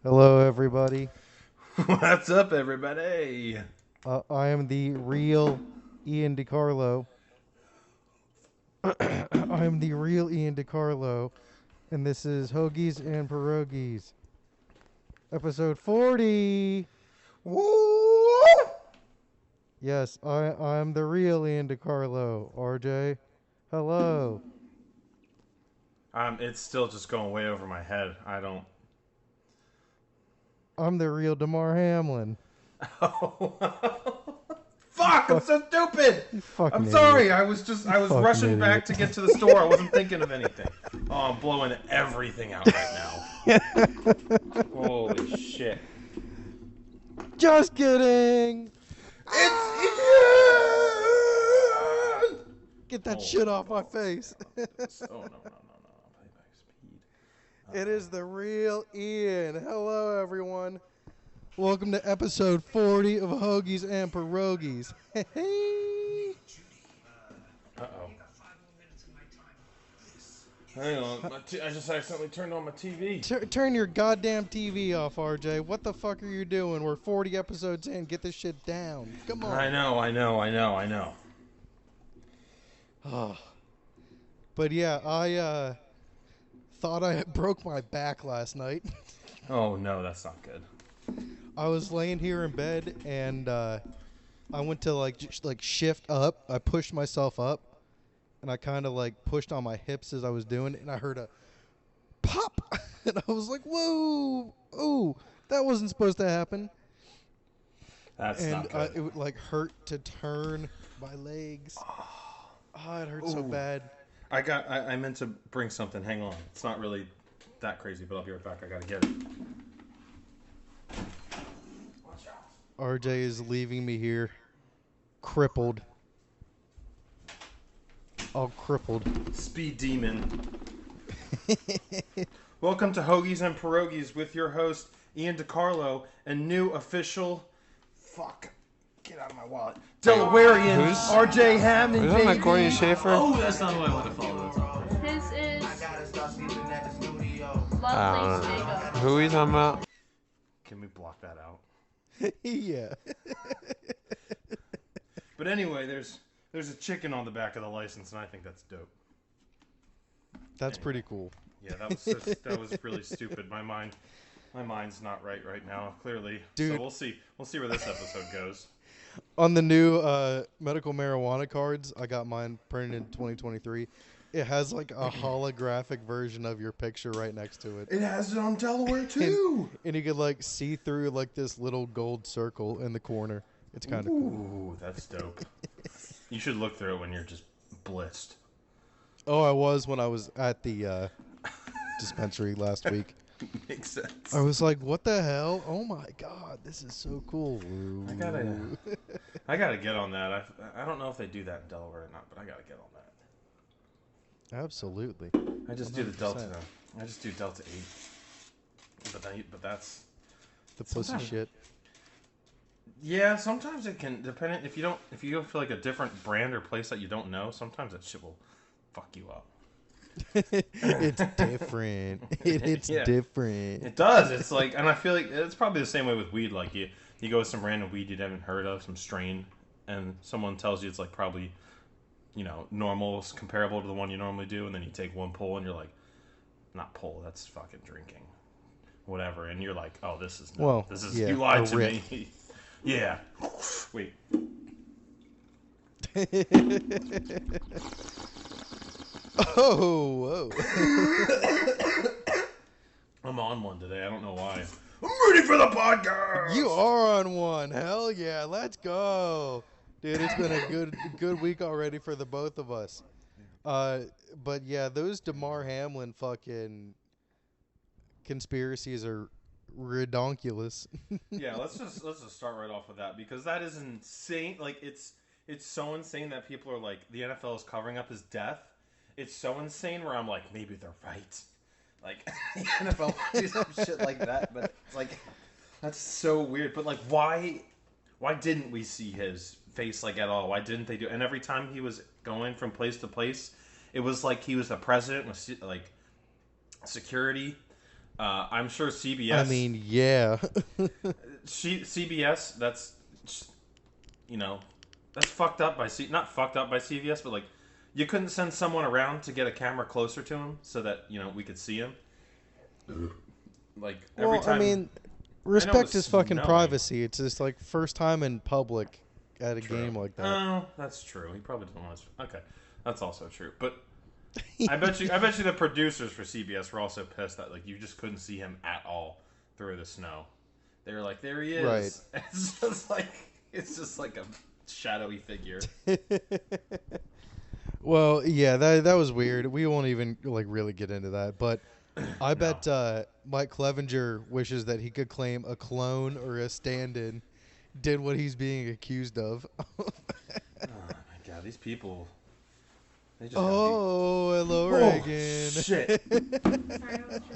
Hello, everybody. What's up, everybody? I am the real Ian DiCarlo. I am the real Ian DiCarlo, and this is Hoagies and Pierogis, episode 40. Woo! Yes, I'm the real Ian DiCarlo. RJ, hello. It's still just going way over my head. I don't. I'm the real DAMAR HAMLin. Oh, fuck! I'm so stupid. You fucking I'm idiot. sorry. I was rushing idiot. back to get to the store. I wasn't thinking of anything. Oh, I'm blowing everything out right now. Holy shit! Just kidding. It's Ian! Get that shit off my face. Oh no! Play back speed. It is the real Ian. Hello, everyone. Welcome to episode 40 of Hoagies and Pierogis. Hey. Uh-oh. Hang on. I just accidentally turned on my TV. Turn your goddamn TV off, RJ. What the fuck are you doing? We're 40 episodes in. Get this shit down. Come on. I know. Oh. But yeah, I thought I broke my back last night. Oh, no, that's not good. I was laying here in bed and I went to like shift up. I pushed myself up and I kind of like pushed on my hips as I was doing it, and I heard a pop and I was like, "Whoa. Oh, that wasn't supposed to happen." That's And not good. it would like hurt to turn my legs. Oh, it hurt so Ooh. bad. I meant to bring something. Hang on. It's not really that crazy, but I'll be right back. I gotta get it. Watch out. RJ is leaving me here crippled. All crippled. Speed demon. Welcome to Hoagies and Pierogis with your host, Ian DiCarlo, and new official... Fuck. Get out of my wallet. Delawarean Who's- RJ Hammond, Is that baby. my Corey Schaefer? Oh, that's not who I want to follow. His is I Lovely don't know. Jacob. Who are you talking about? Can we block that out? Yeah. But anyway, there's a chicken on the back of the license, and I think that's dope. That's pretty cool. Yeah, that was really stupid. My mind's not right now, clearly. Dude. So we'll see where this episode goes. On the new medical marijuana cards, I got mine printed in 2023. It has like a holographic version of your picture right next to it. It has it on Delaware too. And you could like see through like this little gold circle in the corner. It's kind of cool. Ooh, that's dope. You should look through it when you're just blitzed. Oh, I was when I was at the dispensary last week. Makes sense. I was like, what the hell? Oh my god, this is so cool. I gotta get on that. I don't know if they do that in Delaware or not, but I gotta get on that. Absolutely. I just do the 100%. Delta. I just do Delta 8. But that's The pussy Sometimes- shit. yeah. Sometimes it can depend if you go for like a different brand or place that you don't know. Sometimes that shit will fuck you up. It's different. It's Yeah. different. It does. It's like, and I feel like it's probably the same way with weed. Like you go with some random weed you haven't heard of, some strain, and someone tells you it's like probably, normal, comparable to the one you normally do, and then you take one pull and you're like, not pull, that's fucking drinking, whatever, and you're like, oh, this is yeah, you lied a to rip. me. Yeah. Wait. Oh, whoa. I'm on one today. I don't know why. I'm ready for the podcast. You are on one. Hell yeah. Let's go. Dude, it's been a good week already for the both of us. But yeah, those DAMAR HAMLIN fucking conspiracies are redonkulous. Yeah, let's just start right off with that, because that is insane. Like it's so insane that people are like, the NFL is covering up his death. It's so insane where I'm like, maybe they're right. Like the NFL do some shit like that, but it's like, that's so weird. But like, why didn't we see his face like at all? Why didn't they do? And every time he was going from place to place, it was like he was the president with like security. I'm sure CBS. I mean, yeah. CBS. That's that's fucked up by not fucked up by CBS, but like you couldn't send someone around to get a camera closer to him so that we could see him. Like every time. I mean, respect his fucking privacy. It's just like first time in public at a game like that. Oh, that's true. He probably didn't want to. Okay, that's also true. But I bet you the producers for CBS were also pissed that like you just couldn't see him at all through the snow. They were like, there he is. Right. It's just like a shadowy figure. Well, yeah, that was weird. We won't even like really get into that, but I bet Mike Clevenger wishes that he could claim a clone or a stand-in did what he's being accused of. Oh my god, these people. They just hello, Reagan. Shit.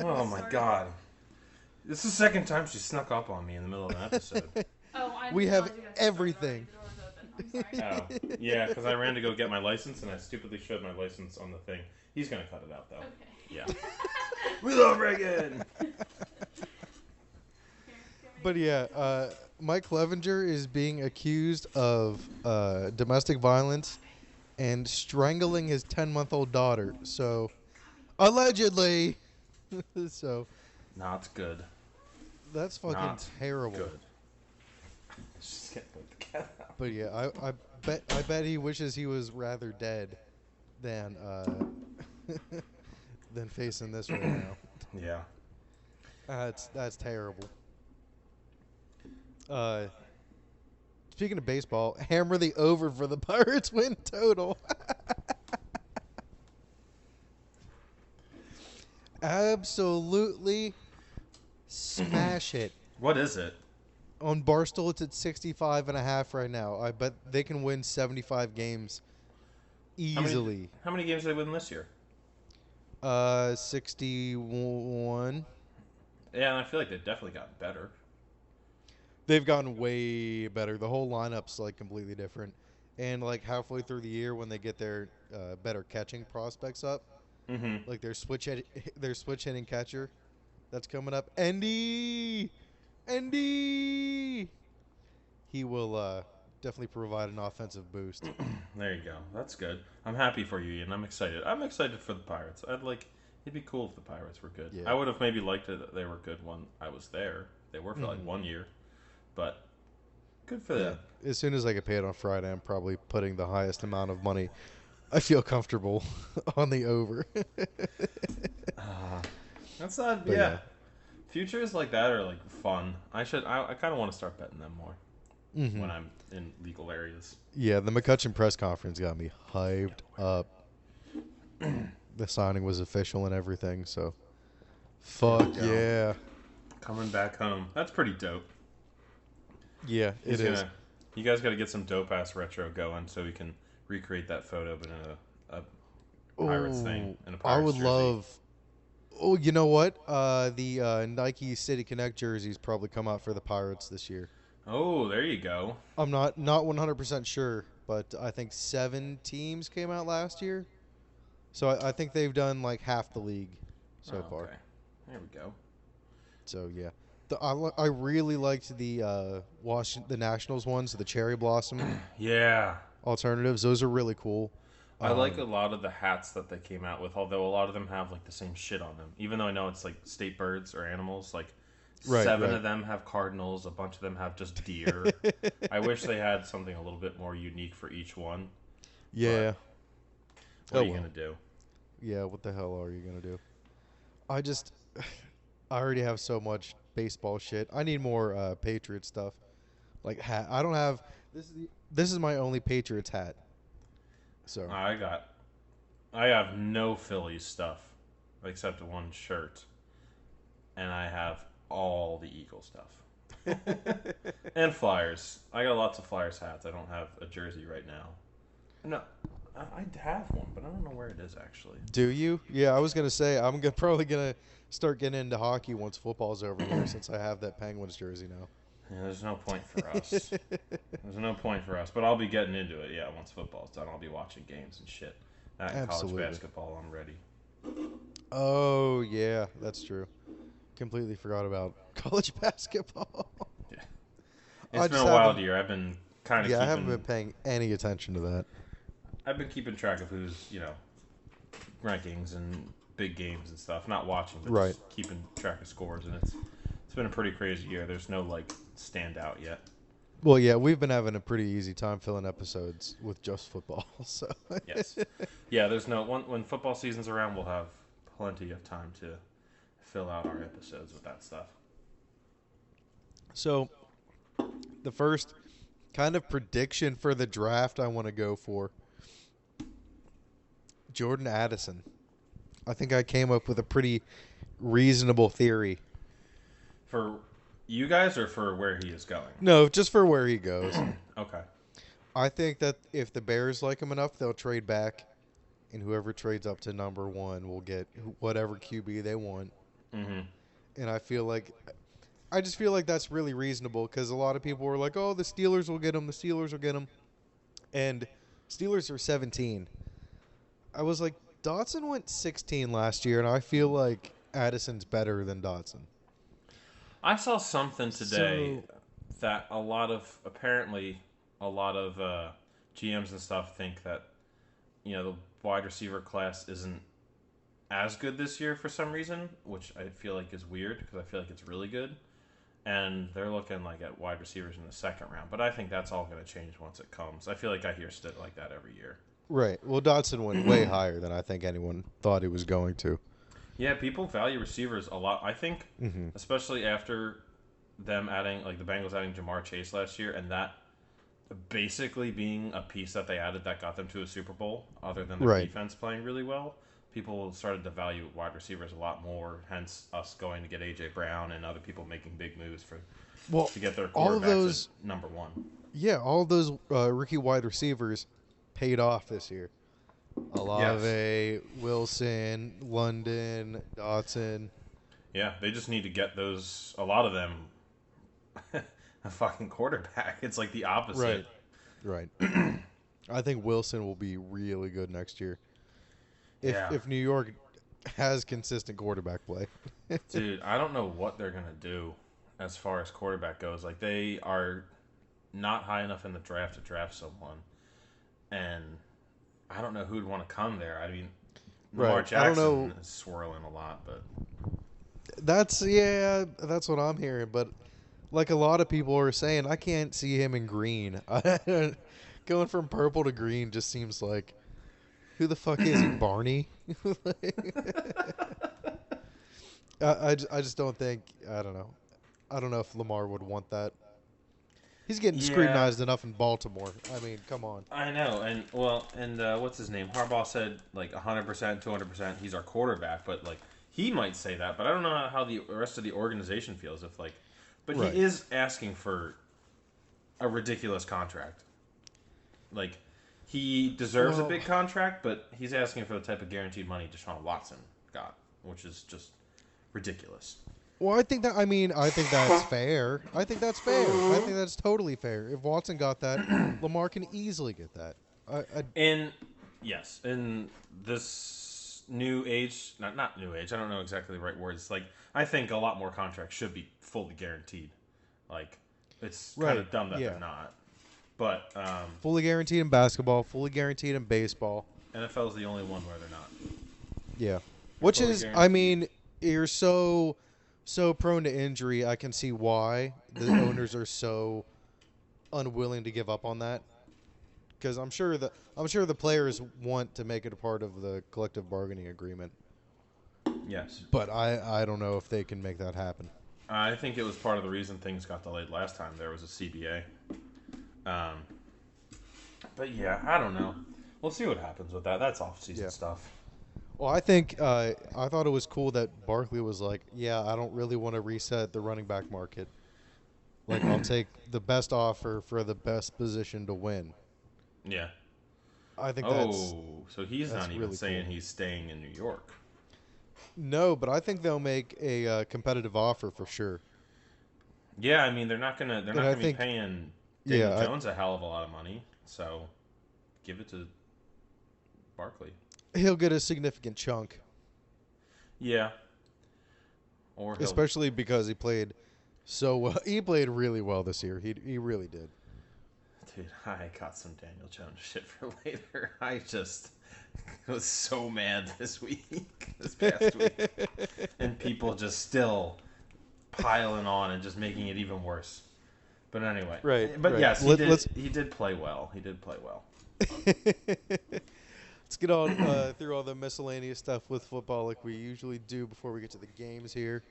Oh my god. This is the second time she snuck up on me in the middle of an episode. We have everything. Oh, yeah, because I ran to go get my license and I stupidly showed my license on the thing. He's going to cut it out, though. Okay. Yeah. We love Reagan! But yeah, Mike Clevenger is being accused of domestic violence and strangling his 10-month-old daughter. So, allegedly. So. Not good. That's fucking terrible. Good. Just can't put the cat out. But yeah, I bet he wishes he was rather dead than than facing this right now. Yeah. That's terrible. Speaking of baseball, hammer the over for the Pirates win total. Absolutely smash it. What is it? On Barstool, it's at 65.5 right now. I bet they can win 75 games easily. How many games did they win this year? 61. Yeah, and I feel like they definitely got better. They've gotten way better. The whole lineup's like completely different. And like halfway through the year, when they get their better catching prospects up, like their switch hitting catcher, that's coming up. Andy, he will definitely provide an offensive boost. There you go. That's good. I'm happy for you, Ian. I'm excited. I'm excited for the Pirates. It'd be cool if the Pirates were good. Yeah. I would have maybe liked it that they were good when I was there. They were for like 1 year, but good for them. As soon as I get paid on Friday, I'm probably putting the highest amount of money I feel comfortable on the over. That's not. But yeah. Futures like that are like fun. I kind of want to start betting them more when I'm in legal areas. Yeah, the McCutcheon press conference got me hyped up. The signing was official and everything, so fuck yeah. Coming back home. That's pretty dope. Yeah, it is. You guys got to get some dope ass retro going so we can recreate that photo, but in a Pirates thing. In a Pirates I would jersey. love. Oh, you know what? The Nike City Connect jerseys probably come out for the Pirates this year. Oh, there you go. I'm not 100% sure, but I think 7 teams came out last year. So I think they've done like half the league so far. Okay. There we go. So yeah, I really liked the the Nationals ones, the cherry blossom Yeah. alternatives. Those are really cool. I like a lot of the hats that they came out with, although a lot of them have like the same shit on them. Even though I know it's like state birds or animals, like 7 of them have cardinals, a bunch of them have just deer. I wish they had something a little bit more unique for each one. Yeah. What are you gonna do? Yeah, what the hell are you gonna do? I already have so much baseball shit. I need more Patriot stuff. Like hat. I don't have. This is my only Patriots hat. So I have no Phillies stuff except one shirt, and I have all the Eagles stuff and Flyers. I got lots of Flyers hats. I don't have a jersey right now. No, I have one, but I don't know where it is actually. do you? Yeah, I was gonna say I'm probably gonna start getting into hockey once football's over here, since I have that Penguins jersey now. Yeah, there's no point for us. There's no point for us, but I'll be getting into it. Yeah, once football's done, I'll be watching games and shit. That and college basketball, I'm ready. Oh yeah, that's true. completely forgot about college basketball. Yeah. I It's been just a wild haven't- year. I've been kind of Yeah, I keeping. haven't been paying any attention to that. I've been keeping track of who's rankings and big games and stuff. Not watching, but Right. just keeping track of scores. And it's been a pretty crazy year. There's no standout yet. Well, yeah, we've been having a pretty easy time filling episodes with just football. So Yes. Yeah. There's no when football season's around, we'll have plenty of time to fill out our episodes with that stuff. So, the first kind of prediction for the draft I want to go for, Jordan Addison. I think I came up with a pretty reasonable theory. For you guys or for where he is going? No, just for where he goes. Okay. I think that if the Bears like him enough, they'll trade back, and whoever trades up to number 1 will get whatever QB they want. Mm-hmm. And I just feel like that's really reasonable because a lot of people were like, oh, the Steelers will get him, the Steelers will get him. And Steelers are 17. I was like, Dotson went 16 last year, and I feel like Addison's better than Dotson. I saw something today that apparently a lot of GMs and stuff think that the wide receiver class isn't as good this year for some reason, which I feel like is weird because I feel like it's really good. And they're looking at wide receivers in the second round. But I think that's all going to change once it comes. I feel like I hear stuff like that every year. Right. Well, Dotson went way higher than I think anyone thought he was going to. Yeah, people value receivers a lot. I think, especially after them adding, the Bengals adding Jamar Chase last year, and that basically being a piece that they added that got them to a Super Bowl, other than their defense playing really well. People started to value wide receivers a lot more, hence us going to get A.J. Brown and other people making big moves to get their quarterbacks at number 1. Yeah, all of those rookie wide receivers paid off this year. Olave, Wilson, London, Dotson. Yeah, they just need to get a lot of them, a fucking quarterback. It's like the opposite. Right. I think Wilson will be really good next year. If New York has consistent quarterback play. Dude, I don't know what they're going to do as far as quarterback goes. They are not high enough in the draft to draft someone. And I don't know who'd want to come there. I mean, Lamar Jackson is swirling a lot, but that's what I'm hearing. But like a lot of people are saying, I can't see him in green. Going from purple to green just seems like, who the fuck is he, Barney? I just don't think. I don't know. I don't know if Lamar would want that. He's getting scrutinized enough in Baltimore. I mean, come on. I know, and what's his name? Harbaugh said 100%, 200%. He's our quarterback, but he might say that, but I don't know how the rest of the organization feels. But he is asking for a ridiculous contract. He deserves a big contract, but he's asking for the type of guaranteed money Deshaun Watson got, which is just ridiculous. Well, I think that's fair. I think that's totally fair. If Watson got that, Lamar can easily get that. In this new age, not new age, I don't know exactly the right words. I think a lot more contracts should be fully guaranteed. It's kind of dumb that they're not. But fully guaranteed in basketball, fully guaranteed in baseball. NFL is the only one where they're not. Yeah. Which is, guaranteed. I mean, you're so prone to injury, I can see why the owners are so unwilling to give up on that. Because I'm sure the players want to make it a part of the collective bargaining agreement. Yes. But I don't know if they can make that happen. I think it was part of the reason things got delayed last time. There was a CBA. But yeah, I don't know. We'll see what happens with that. That's off-season stuff. Well, I think I thought it was cool that Barkley was like, yeah, I don't really want to reset the running back market. I'll take the best offer for the best position to win. Yeah. I think so he's not even really saying he's staying in New York. No, but I think they'll make a competitive offer for sure. Yeah, I mean they're not gonna be paying Daniel Jones a hell of a lot of money, so give it to Barkley. He'll get a significant chunk. Yeah. Or he'll, Especially because he played so well. He played really well this year. He really did. dude, I got some Daniel Jones shit for later. I just was so mad this past week. And people just still piling on and just making it even worse. But anyway. Right. But right. yes, he did play well. He did play well. Let's get on through all the miscellaneous stuff with football like we usually do before we get to the games here.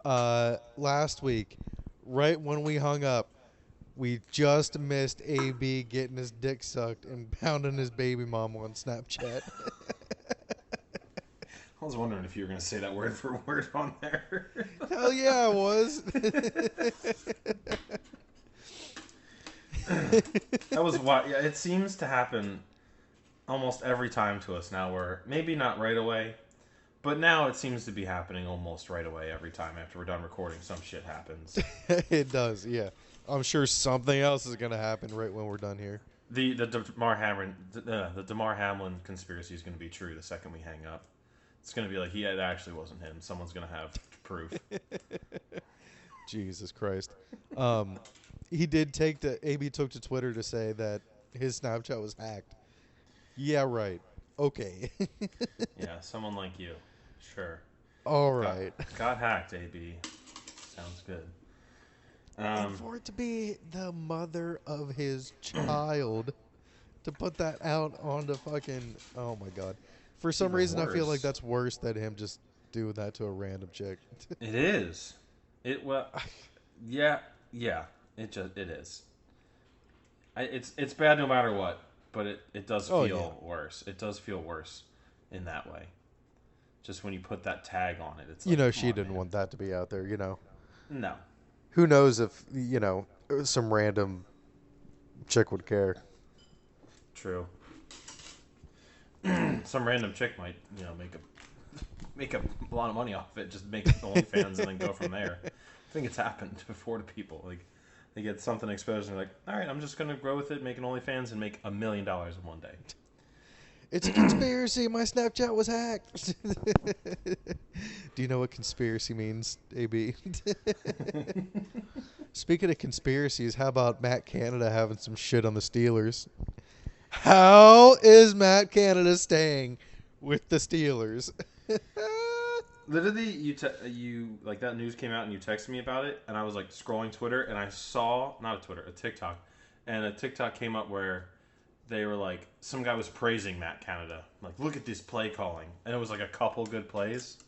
Last week, right when we hung up, we just missed AB getting his dick sucked and pounding his baby mom on Snapchat. I was wondering if you were going to say that word for word on there. Hell yeah, I was. That was what. Yeah, it seems to happen almost every time to us now. Where maybe not right away, but now it seems to be happening almost right away every time after we're done recording. Some shit happens. It does, yeah. I'm sure something else is gonna happen right when we're done here. The DAMAR Hamlin conspiracy is going to be true the second we hang up. It's going to be like it actually wasn't him. Someone's going to have proof. Jesus Christ. He did AB took to Twitter to say that his Snapchat was hacked. Yeah, right. Okay. Yeah, someone like you. Sure. All right. Got hacked, AB. Sounds good. And for it to be the mother of his child to put that out onto fucking... Oh, my God. For some reason, worse. I feel like that's worse than him just doing that to a random chick. It is. Yeah. It is. It's bad no matter what, but it does feel worse. It does feel worse in that way. Just when you put that tag on it, it's like, she didn't want that to be out there, No. Who knows if, some random chick would care. True. Some random chick might, make a lot of money off it, just make OnlyFans and then go from there. I think it's happened before to people. Like, they get something exposed and they're like, all right, I'm just going to grow with it, make an OnlyFans, and make $1 million in one day. It's a conspiracy. My Snapchat was hacked. Do you know what conspiracy means, AB? Speaking of conspiracies, how about Matt Canada having some shit on the Steelers? How is Matt Canada staying with the Steelers? Literally, you like that news came out and you texted me about it, and I was like scrolling Twitter, and I saw a TikTok, and a TikTok came up where they were like, some guy was praising Matt Canada, like, look at this play calling, and it was like a couple good plays,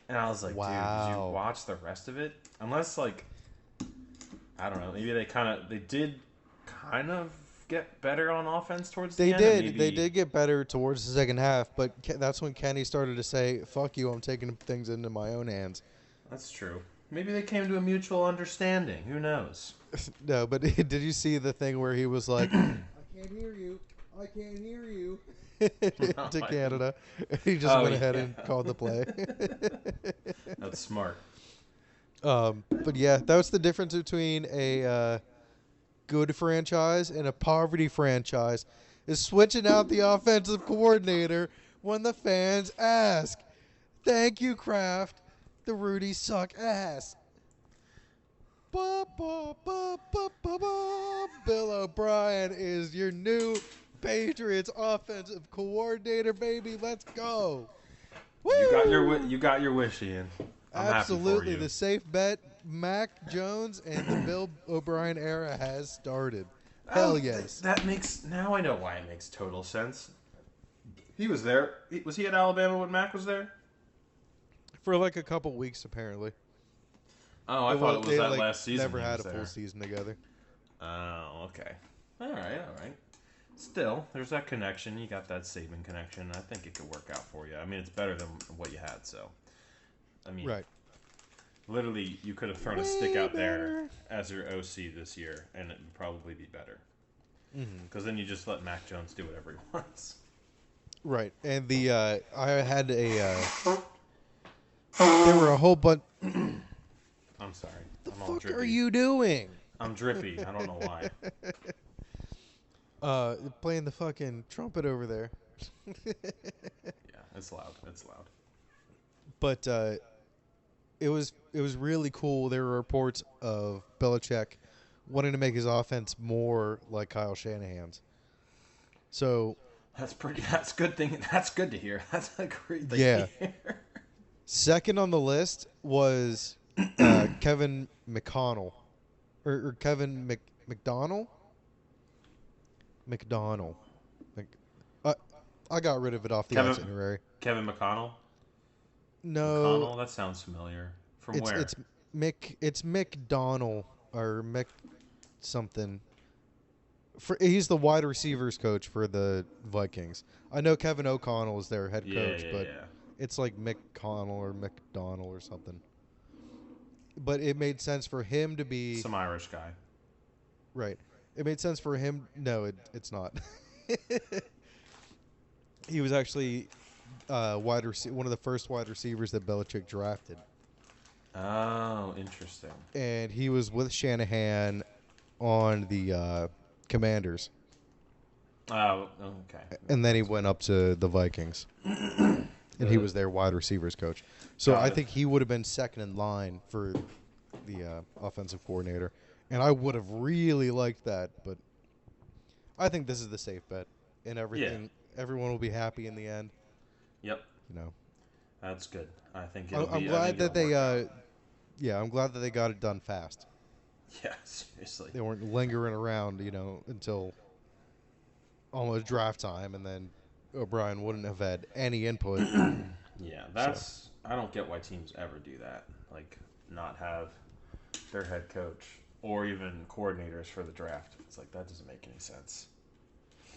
and I was like, wow. Dude, did you watch the rest of it? Unless like, I don't know, maybe they did kind of get better on offense towards the end. They did get better towards the second half, but that's when Kenny started to say, fuck you, I'm taking things into my own hands. That's true. Maybe they came to a mutual understanding. Who knows? No, but did you see the thing where he was like, I can't hear you. I can't hear you. to Canada. He just went ahead and called the play. That's smart. But yeah, that was the difference between a good franchise and a poverty franchise, is switching out the offensive coordinator when the fans ask. Thank you, Kraft. The Rudy suck ass. Ba, ba, ba, ba, ba, ba. Bill O'Brien is your new Patriots offensive coordinator, baby. Let's go. Woo! You got your wish, Ian. I'm Absolutely. happy for you. The safe bet, Mac Jones and the Bill O'Brien era has started. Hell yes. Now I know why it makes total sense. He was there. Was he at Alabama when Mac was there? For like a couple weeks, apparently. Oh, I thought it was that last season. Never had a full season together. Oh, okay. All right. Still, there's that connection. You got that Saban connection. I think it could work out for you. I mean, it's better than what you had, so. I mean, right. Literally, you could have thrown a stick out there as your OC this year, and it would probably be better. Because then you just let Mac Jones do whatever he wants. Right. And I had there were a whole bunch. I'm sorry. The I'm all fuck drippy. are you doing? I'm drippy. I don't know why. Playing the fucking trumpet over there. Yeah, it's loud. But it was really cool. There were reports of Belichick wanting to make his offense more like Kyle Shanahan's. So That's pretty. That's good thing. That's good to hear. That's a great thing yeah. to hear. Second on the list was Kevin McConnell or Kevin McDonald. McDonald. I got rid of it off the itinerary. Kevin McConnell. No, McConnell. That sounds familiar. From where? It's McDonald or Mc something. He's the wide receivers coach for the Vikings. I know Kevin O'Connell is their head coach, but it's like McConnell or McDonald or something. But it made sense for him to be some Irish guy. Right. It made sense for him. No, it's not. He was actually one of the first wide receivers that Belichick drafted. Oh, interesting. And he was with Shanahan on the Commanders. Oh, okay. And then he went up to the Vikings. And he was their wide receivers coach. So I think he would have been second in line for the offensive coordinator. And I would have really liked that, but I think this is the safe bet. And everyone will be happy in the end. Yep. You know. That's good. I think I'm glad that they I'm glad that they got it done fast. Yeah, seriously. They weren't lingering around, until almost draft time, and then O'Brien wouldn't have had any input. Yeah, I don't get why teams ever do that. Like, not have their head coach or even coordinators for the draft. It's like, that doesn't make any sense.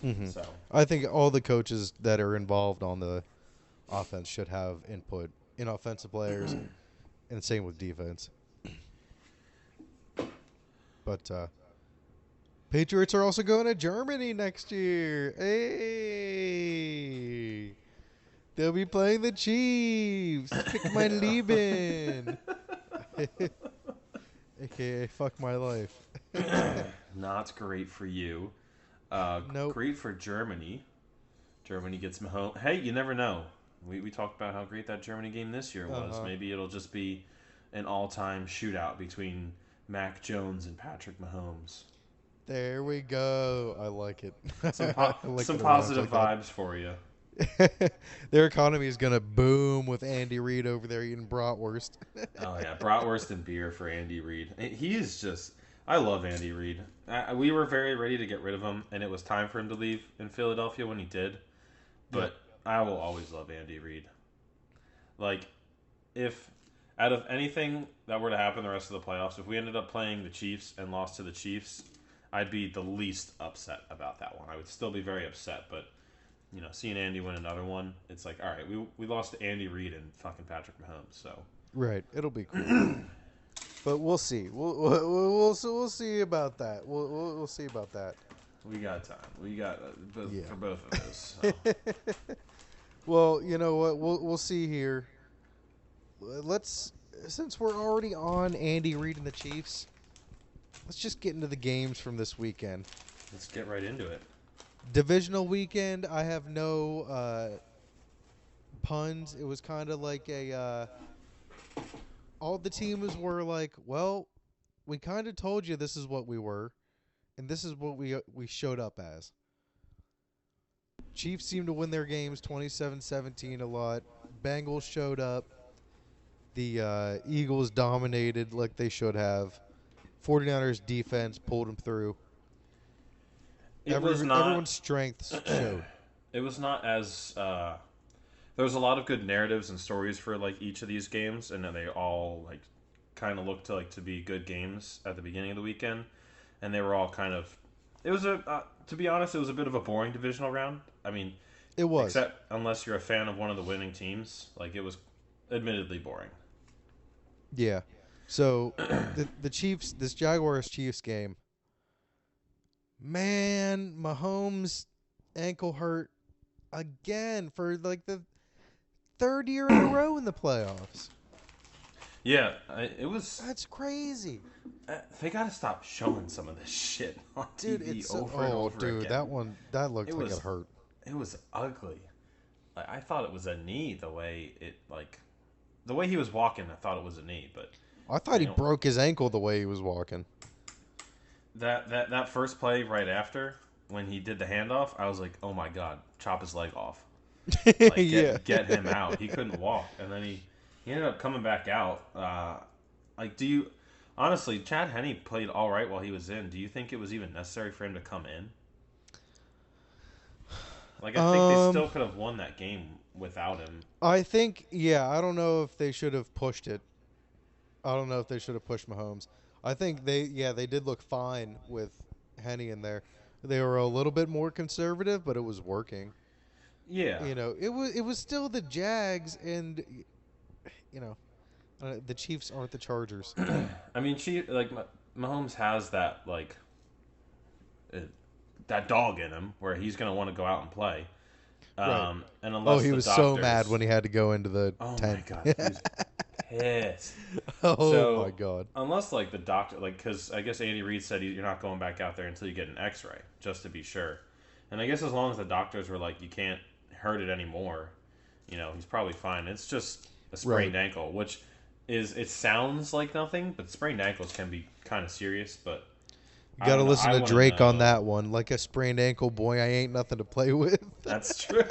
Mm-hmm. So I think all the coaches that are involved on the offense should have input in offensive players, and same with defense. But Patriots are also going to Germany next year. Hey, they'll be playing the Chiefs. Fick mein Leben. AKA fuck my life. not great for you. Nope. Great for Germany. Germany gets Mahomes. Hey, you never know. We talked about how great that Germany game this year was. Maybe it'll just be an all-time shootout between Mac Jones and Patrick Mahomes. There we go. I like it. Some some positive vibes for you. Their economy is going to boom with Andy Reid over there eating bratwurst. Oh, yeah. Bratwurst and beer for Andy Reid. He is just... I love Andy Reid. We were very ready to get rid of him, and it was time for him to leave in Philadelphia when he did. But I will always love Andy Reid. Like, if out of anything that were to happen the rest of the playoffs, if we ended up playing the Chiefs and lost to the Chiefs, I'd be the least upset about that one. I would still be very upset, but seeing Andy win another one, it's like, all right, we lost to Andy Reid and fucking Patrick Mahomes, so right, it'll be cool. But we'll see. We'll see about that. We'll see about that. We got time. We got for both of those. So. Well, you know what? We'll see here. Since we're already on Andy Reid and the Chiefs, let's just get into the games from this weekend. Let's get right into it. Divisional weekend, I have no puns. It was kind of like all the teams were like, well, we kind of told you this is what we were, and this is what we showed up as. Chiefs seemed to win their games 27-17 a lot. Bengals showed up. The Eagles dominated like they should have. 49ers defense pulled them through. Everyone's strengths showed. It was not as... there was a lot of good narratives and stories for like each of these games, and then they all like kind of looked to be good games at the beginning of the weekend, and they were all kind of... It was to be honest, it was a bit of a boring divisional round. I mean, it was, except unless you're a fan of one of the winning teams, like it was admittedly boring. Yeah. So the Chiefs, this Jaguars Chiefs game, man, Mahomes ankle hurt again for like the third year in a row in the playoffs. Yeah, it was. That's crazy. They got to stop showing some of this shit on TV over and over again. That looked like it hurt. It was ugly. I thought it was a knee the way it like the way he was walking, I thought it was a knee, but I thought he broke his ankle the way he was walking. That first play right after when he did the handoff, I was like, oh my god, chop his leg off. Like get him out. He couldn't walk, and then he ended up coming back out. Honestly, Chad Henne played all right while he was in. Do you think it was even necessary for him to come in? Like, I think they still could have won that game without him. I think, I don't know if they should have pushed it. I don't know if they should have pushed Mahomes. I think they did look fine with Henne in there. They were a little bit more conservative, but it was working. Yeah. It was still the Jags, and the Chiefs aren't the Chargers. I mean, Mahomes has that that dog in him where he's going to want to go out and play. Right. And unless he was so mad when he had to go into the tent. Oh my god, he was pissed. My god. Unless the doctor, because I guess Andy Reid said you're not going back out there until you get an X-ray, just to be sure. And I guess as long as the doctors were like, you can't hurt it anymore, he's probably fine. It's just a sprained ankle, which it sounds like nothing, but sprained ankles can be kind of serious. But you got to listen to Drake on that one. Like a sprained ankle, boy, I ain't nothing to play with. That's true.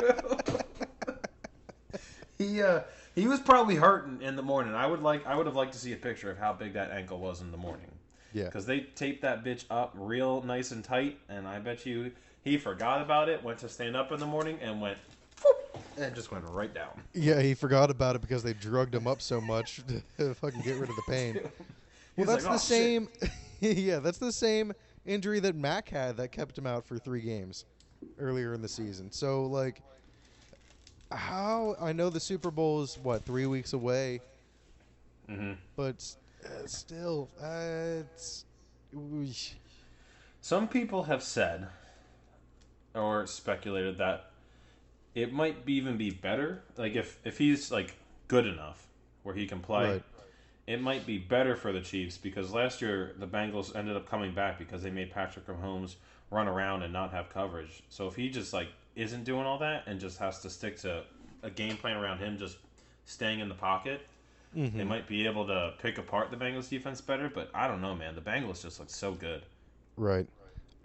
He was probably hurting in the morning. I would have liked to see a picture of how big that ankle was in the morning. Yeah. Because they taped that bitch up real nice and tight, and I bet you he forgot about it, went to stand up in the morning, and went, and just went right down. Yeah, he forgot about it because they drugged him up so much to fucking get rid of the pain. Well, that's the same. Yeah, that's the same injury that Mac had that kept him out for 3 games earlier in the season. So, how I know the Super Bowl is 3 weeks away, but still, it's. Some people have said or speculated that it might even be better. Like if he's good enough where he can play, right. It might be better for the Chiefs because last year the Bengals ended up coming back because they made Patrick Mahomes run around and not have coverage. So if he just isn't doing all that and just has to stick to a game plan around him just staying in the pocket, they might be able to pick apart the Bengals defense better. But I don't know, man. The Bengals just look so good. Right.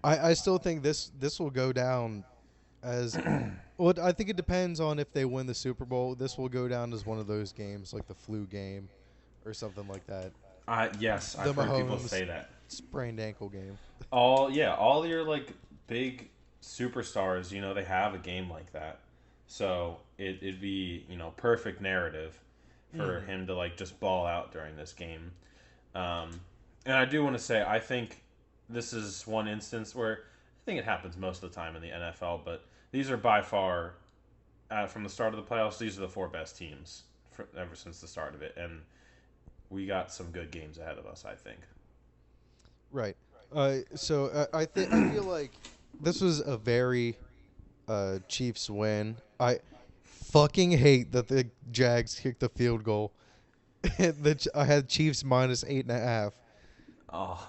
I still think this will go down as well. I think it depends on if they win the Super Bowl. This will go down as one of those games, like the flu game or something like that. Yes, I've heard people say that. Sprained ankle game. All your big superstars, they have a game like that. So it'd be, perfect narrative for him to just ball out during this game. And I do want to say, I think this is one instance where I think it happens most of the time in the NFL, but these are by far, from the start of the playoffs, these are the 4 best teams ever since the start of it. And we got some good games ahead of us, I think. Right. So I feel like this was a very Chiefs win. I fucking hate that the Jags kicked the field goal. I had Chiefs minus 8.5. Oh.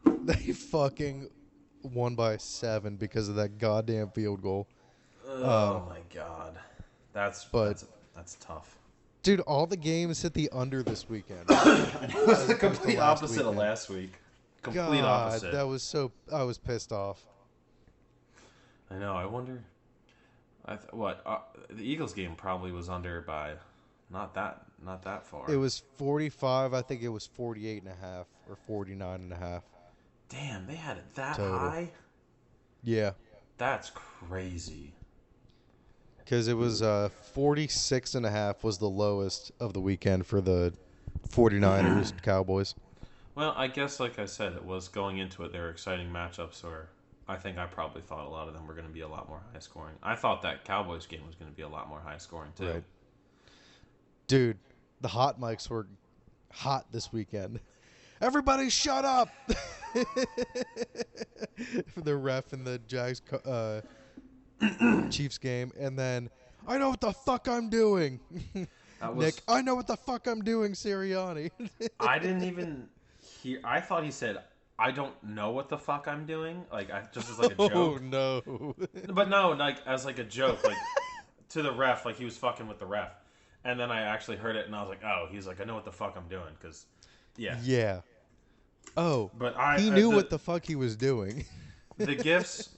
They fucking won by 7 because of that goddamn field goal. Oh my god. That's tough. Dude, all the games hit the under this weekend. It was the complete opposite of last week. Complete opposite. That was I was pissed off. I know. I wonder. The Eagles game probably was under by not that far. It was 45. I think it was 48.5 or 49.5. Damn, they had it that total. High? Yeah. That's crazy. Because it was 46.5 was the lowest of the weekend for the 49ers Cowboys. Well, I guess, like I said, it was going into it. There were exciting matchups where I think I probably thought a lot of them were going to be a lot more high scoring. I thought that Cowboys game was going to be a lot more high scoring, too. Right. Dude, the hot mics were hot this weekend. Everybody shut up! For the ref in the Jags Chiefs game. And then, I know what the fuck I'm doing. Nick, I know what the fuck I'm doing, Sirianni. I didn't even hear. I thought he said, I don't know what the fuck I'm doing. Just as a joke. Oh, no. But no, as a joke, to the ref, he was fucking with the ref. And then I actually heard it, and I was like, oh, he's like, I know what the fuck I'm doing, because, yeah. Yeah. Oh, But he knew what the fuck he was doing. The gifs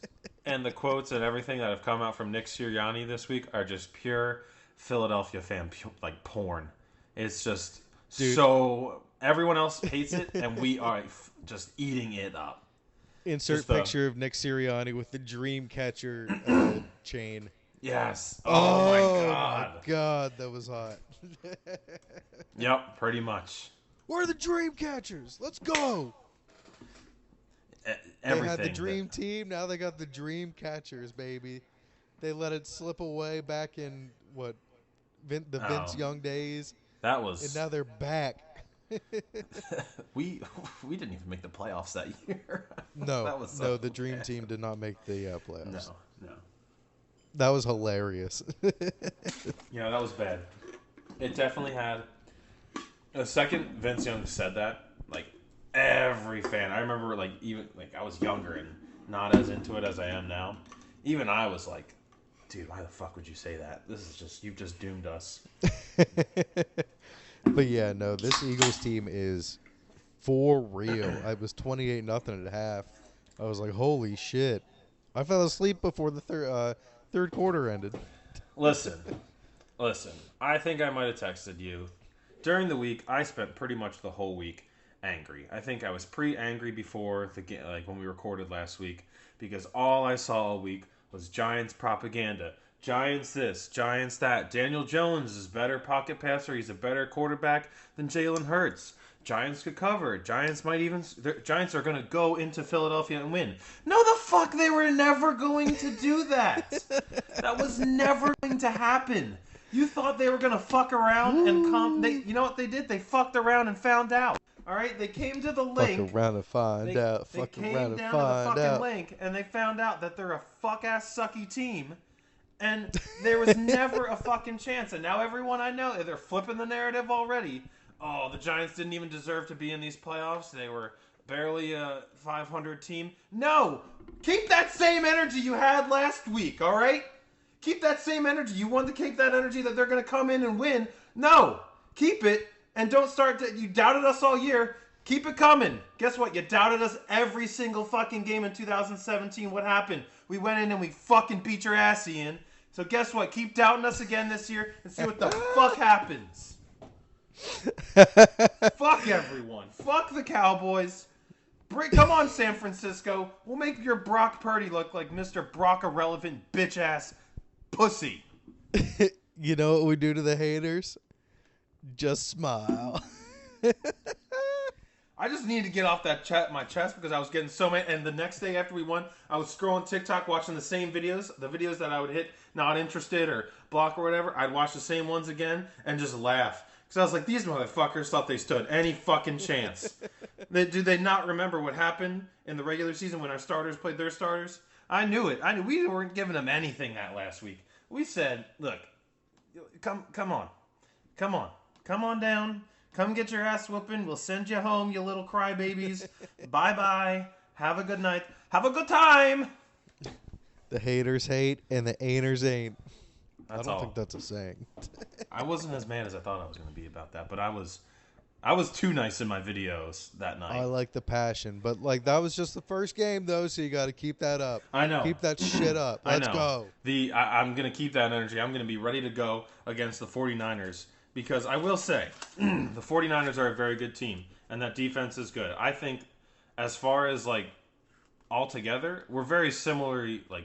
and the quotes and everything that have come out from Nick Sirianni this week are just pure Philadelphia fan, like, porn. It's just so... Everyone else hates it, and we are just eating it up. Insert picture of Nick Sirianni with the Dreamcatcher chain. Yes. Oh my God. My God, that was hot. Yep, pretty much. Where are the Dreamcatchers? Let's go. Everything. They had the Dream Team. Now they got the Dreamcatchers, baby. They let it slip away back in, what, Vince Young days. That was... And now they're back. we didn't even make the playoffs that year. No, that was so the Dream Team did not make the playoffs. No. That was hilarious. Yeah, that was bad. It definitely had... The second Vince Young said that, like, every fan... I remember, like, even... Like, I was younger and not as into it as I am now. Even I was like, dude, why the fuck would you say that? This is just... You've just doomed us. But yeah, no, this Eagles team is for real. I was 28-0 at half. I was like, holy shit. I fell asleep before the third quarter ended. Listen. I think I might have texted you. During the week, I spent pretty much the whole week angry. I think I was pre-angry before the game, like when we recorded last week, because all I saw all week was Giants propaganda. Giants this, Giants that. Daniel Jones is a better pocket passer. He's a better quarterback than Jalen Hurts. Giants could cover. Giants are going to go into Philadelphia and win. No, the fuck, they were never going to do that. That was never going to happen. You thought they were going to fuck around and come. You know what they did? They fucked around and found out. All right, they came to the link. Fuck around and find out. They Fuck came around and down find to the fucking out. link, and they found out that they're a fuck-ass sucky team. And there was never a fucking chance. And now everyone I know, they're flipping the narrative already. Oh, the Giants didn't even deserve to be in these playoffs. They were barely a 500 team. No! Keep that same energy you had last week, all right? Keep that same energy. You want to keep that energy that they're going to come in and win. No! Keep it, and don't start to... You doubted us all year. Keep it coming. Guess what? You doubted us every single fucking game in 2017. What happened? We went in and we fucking beat your ass, Ian. So guess what? Keep doubting us again this year and see what the fuck happens. Fuck everyone. Fuck the Cowboys. Come on, San Francisco. We'll make your Brock Purdy look like Mr. Brock irrelevant bitch-ass pussy. You know what we do to the haters? Just smile. I just needed to get off that my chest because I was getting so many. And the next day after we won, I was scrolling TikTok watching the same videos. The videos that I would hit not interested or block or whatever. I'd watch the same ones again and just laugh. Because I was like, these motherfuckers thought they stood any fucking chance. Do they not remember what happened in the regular season when our starters played their starters? I knew it. We weren't giving them anything that last week. We said, look, come on. Come on down. Come get your ass whooping. We'll send you home, you little crybabies. Bye-bye. Have a good night. Have a good time. The haters hate and the ain'ters ain't. That's I don't all. think that's a saying. I wasn't as mad as I thought I was going to be about that, but I was too nice in my videos that night. I like the passion, but like that was just the first game though, so you got to keep that up. I know. Keep that shit up. Let's go. I'm going to keep that energy. I'm going to be ready to go against the 49ers because I will say the 49ers are a very good team and that defense is good. I think as far as like altogether, we're very similar. Like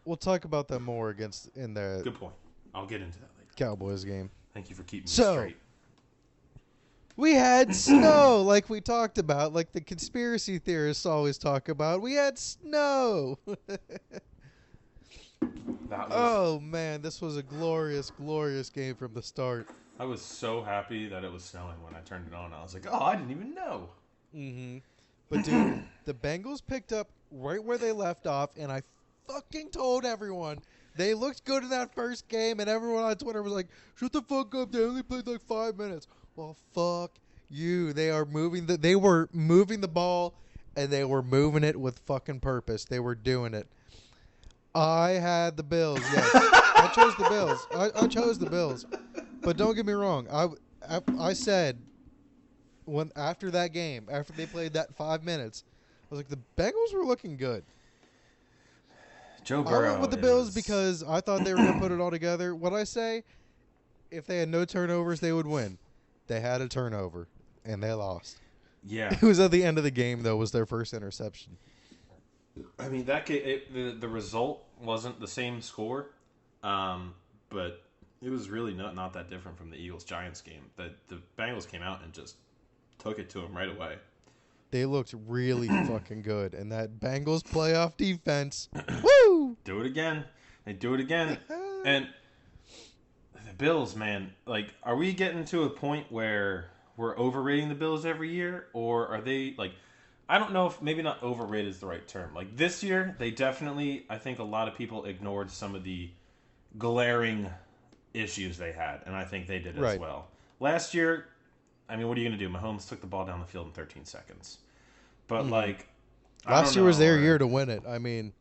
we'll talk about that more in the good point. I'll get into that later. Cowboys game. Thank you for keeping me So, straight. We had snow, like we talked about, like the conspiracy theorists always talk about. We had snow. Oh, man, this was a glorious, glorious game from the start. I was so happy that it was snowing when I turned it on. I was like, oh, I didn't even know. Mm-hmm. But, dude, the Bengals picked up right where they left off, and I fucking told everyone. They looked good in that first game, and everyone on Twitter was like, shut the fuck up, they only played like 5 minutes. Well, fuck you. They were moving the ball, and they were moving it with fucking purpose. They were doing it. I had the Bills, yes. I chose the Bills. I chose the Bills. But don't get me wrong. I said after that game, after they played that 5 minutes, I was like, the Bengals were looking good. Joe Burrow I went with the Bills because I thought they were going to put it all together. What I say, if they had no turnovers, they would win. They had a turnover, and they lost. Yeah. It was at the end of the game, though, was their first interception. I mean, the result wasn't the same score, but it was really not that different from the Eagles-Giants game. The Bengals came out and just took it to them right away. They looked really fucking good, and that Bengals playoff defense, woo! Do it again. They do it again. And the Bills, man, like, are we getting to a point where we're overrating the Bills every year, or are they, like, I don't know if maybe not overrated is the right term. Like, this year, they definitely, I think a lot of people ignored some of the glaring issues they had, and I think they did as well. Last year, I mean, what are you going to do? Mahomes took the ball down the field in 13 seconds. But, like, last year was their year to win it. I mean,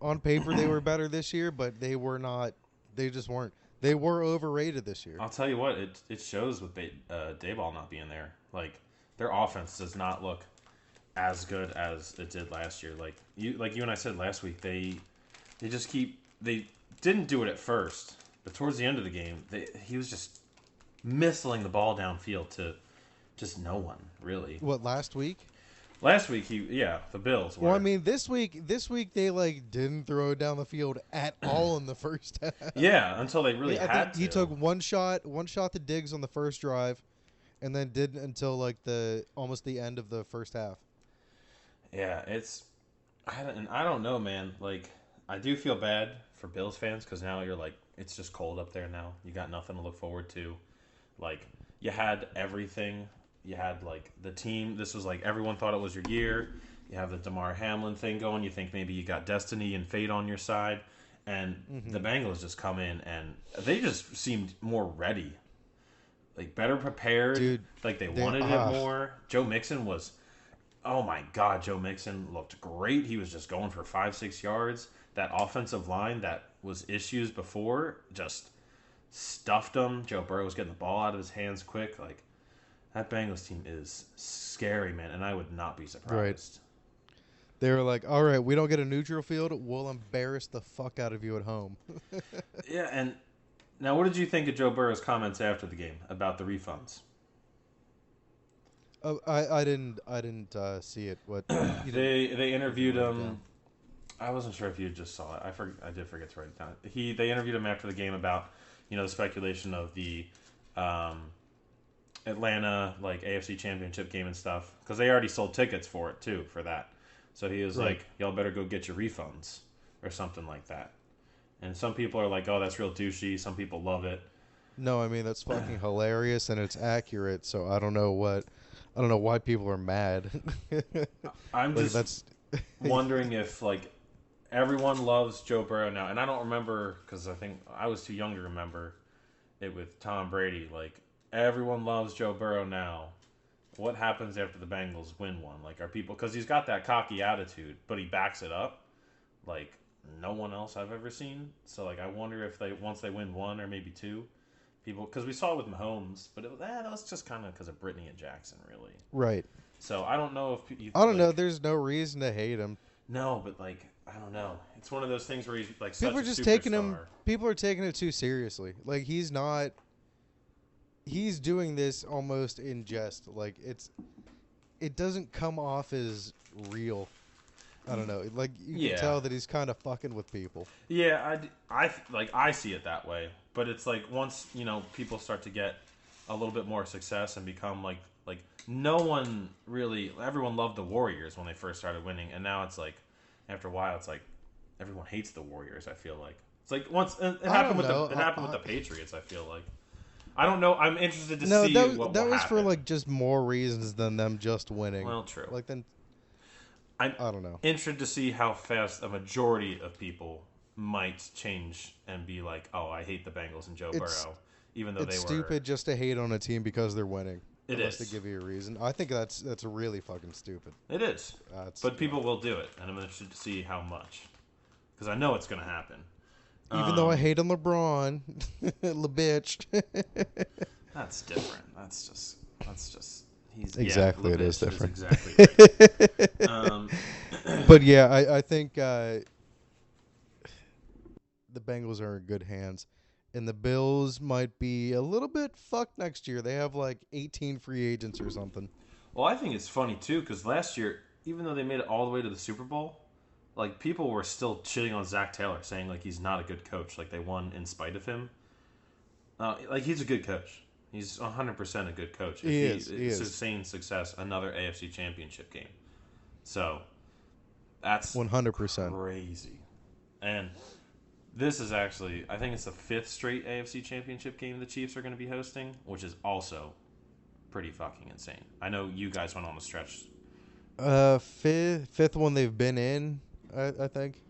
on paper they were better this year, but they were not. They just weren't. They were overrated this year. I'll tell you what, it shows with Dayball not being there. Like, their offense does not look as good as it did last year. Like you and I said last week, they didn't do it at first, but towards the end of the game, he was just missling the ball downfield to just no one, really. What, last week? Last week, the Bills were. Well, I mean, this week they, like, didn't throw it down the field at all in the first half. Yeah, until they really had to. He took one shot to Diggs on the first drive, and then didn't until, like, almost the end of the first half. Yeah, I don't know, man. Like, I do feel bad for Bills fans because now you're like, it's just cold up there now. You got nothing to look forward to. Like, you had everything. You had, like, the team. This was like everyone thought it was your year. You have the DAMAR HAMLIN thing going. You think maybe you got destiny and fate on your side. And the Bengals just come in and they just seemed more ready. Like, better prepared. Dude, like, they wanted it more. Joe Mixon was... Oh, my God. Joe Mixon looked great. He was just going for 5-6 yards. That offensive line that was issues before just stuffed them. Joe Burrow was getting the ball out of his hands quick. Like, that Bengals team is scary, man, and I would not be surprised. Right. They were like, all right, we don't get a neutral field, we'll embarrass the fuck out of you at home. Yeah, and now what did you think of Joe Burrow's comments after the game about the refunds? Oh, I didn't see it. What they interviewed him. I wasn't sure if you just saw it. I did forget to write it down. They interviewed him after the game about the speculation of the Atlanta AFC Championship game and stuff because they already sold tickets for it too for that. So he was like, "Y'all better go get your refunds," or something like that. And some people are like, "Oh, that's real douchey." Some people love it. No, I mean that's fucking hilarious and it's accurate. So I don't know why people are mad. I'm just wondering if everyone loves Joe Burrow now, and I don't remember because I think I was too young to remember it with Tom Brady. Like, everyone loves Joe Burrow now. What happens after the Bengals win one? Like, are people, because he's got that cocky attitude, but he backs it up like no one else I've ever seen. So I wonder if once they win one or maybe two, people, because we saw it with Mahomes, but that was just kind of because of Brittany and Jackson, really. Right. So I don't know if I don't know. There's no reason to hate him. No, but I don't know. It's one of those things where he's people are just superstar. taking him. People are taking it too seriously. Like, he's not. He's doing this almost in jest. Like, it doesn't come off as real. I don't know. Like, you can tell that he's kind of fucking with people. Yeah, I see it that way. But it's once people start to get a little bit more success and become no one really. Everyone loved the Warriors when they first started winning, and now it's after a while it's everyone hates the Warriors. I feel like it's once it happened with the Patriots. I feel like. I don't know. I'm interested to see what will that was happen. for just more reasons than them just winning. Well, true. I don't know. Interested to see how fast a majority of people might change and be like, "Oh, I hate the Bengals and Joe Burrow," even though they were stupid just to hate on a team because they're winning. Unless they give you a reason. I think that's really fucking stupid. It is. But people will do it, and I'm interested to see how much, because I know it's going to happen. Even though I hate on LeBron, the bitch. That's different. That's just he's exactly. Yeah, it is different. Is exactly right. But yeah, I think the Bengals are in good hands, and the Bills might be a little bit fucked next year. They have like 18 free agents or something. Well, I think it's funny too because last year, even though they made it all the way to the Super Bowl, like people were still shitting on Zach Taylor, saying like he's not a good coach. Like they won in spite of him. Like he's a good coach. He's 100% a good coach. He is. Sustained success, another AFC Championship game. So that's 100% crazy. And this is actually, I think it's the 5th straight AFC Championship game the Chiefs are going to be hosting, which is also pretty fucking insane. I know you guys went on the stretch. Fifth one they've been in, I think.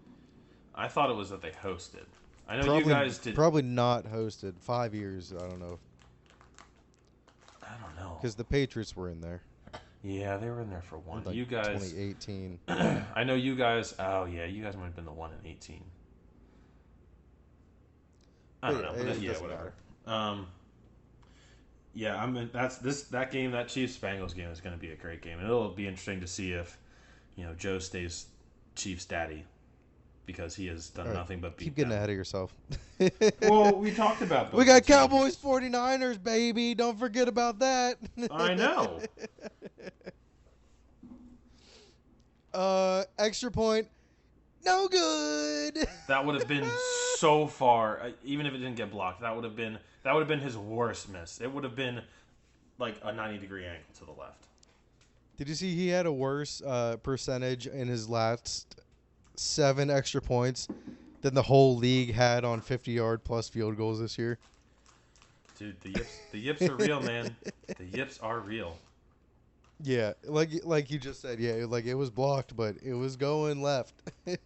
I thought it was that they hosted. I know you guys did. Probably not hosted. 5 years, I don't know. I don't know. Because the Patriots were in there. Yeah, they were in there for one. Like you guys. 2018. I know you guys. Oh, yeah, you guys might have been the one in 18. I don't know. But yeah, whatever. Yeah, that game, that Chiefs Bengals game is going to be a great game, and it'll be interesting to see if, Joe stays Chiefs daddy, because he has done nothing but beat Keep getting them. ahead of yourself. Well, we talked about those. We got Cowboys 49ers, baby. Don't forget about that. I know. Extra point. No good. That would have been so far, even if it didn't get blocked. That would have been his worst miss. It would have been like a 90-degree angle to the left. Did you see he had a worse percentage in his last 7 extra points than the whole league had on 50-yard plus field goals this year? Dude, the yips are real, man. The yips are real. Yeah, like you just said, yeah, like it was blocked, but it was going left. It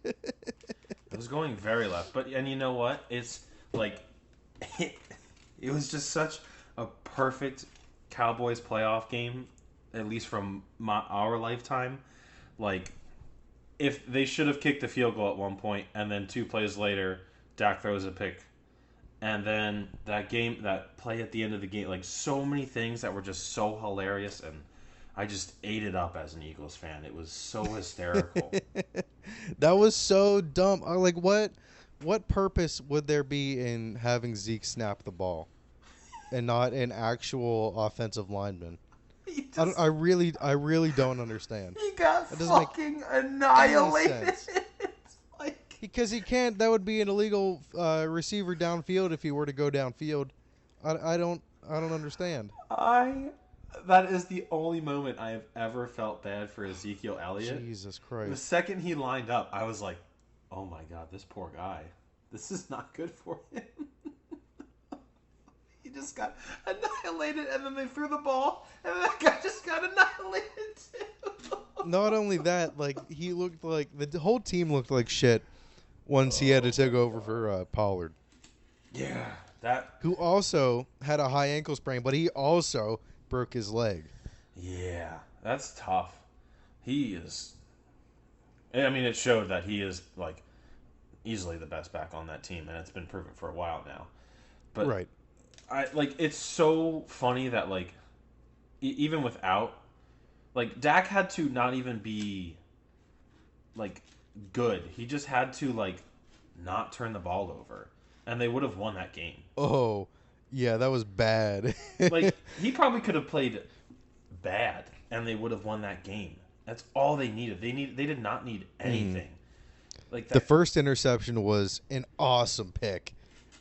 was going very left, and you know what? It's like it was just such a perfect Cowboys playoff game, at least from our lifetime. Like, if they should have kicked the field goal at one point, and then 2 plays later, Dak throws a pick, and then that play at the end of the game, like so many things that were just so hilarious, and I just ate it up as an Eagles fan. It was so hysterical. That was so dumb. Like, what purpose would there be in having Zeke snap the ball and not an actual offensive lineman? I really don't understand. He got fucking annihilated. Because he can't. That would be an illegal receiver downfield if he were to go downfield. I don't understand. That is the only moment I have ever felt bad for Ezekiel Elliott. Jesus Christ. The second he lined up, I was like, oh my God, this poor guy. This is not good for him. He just got annihilated, and then they threw the ball, and that guy just got annihilated too. Not only that, like, he looked like, the whole team looked like shit once he had to take over for Pollard. Yeah, who also had a high ankle sprain, but he also broke his leg. Yeah, that's tough. He is. I mean, it showed that he is like easily the best back on that team, and it's been proven for a while now. But right, it's so funny that like even without like Dak had to not even be like good. He just had to like not turn the ball over, and they would have won that game. Oh. Yeah, that was bad. Like, he probably could have played bad, and they would have won that game. That's all they needed. They did not need anything. Like that. The first interception was an awesome pick.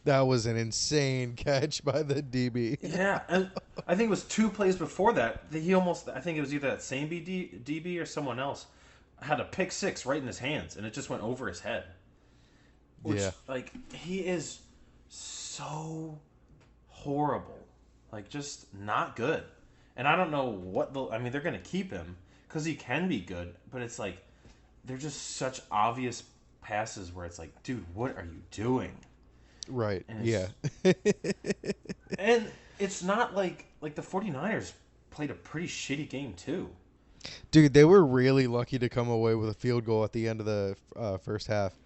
That was an insane catch by the DB. Yeah, and I think it was 2 plays before that. I think it was either that same DB or someone else, had a pick 6 right in his hands, and it just went over his head. Which, like, he is so horrible, like just not good. And I don't know they're going to keep him because he can be good, but it's like they're just such obvious passes where it's like, dude, what are you doing? Right. Yeah. And it's not like the 49ers played a pretty shitty game too. Dude, they were really lucky to come away with a field goal at the end of the first half.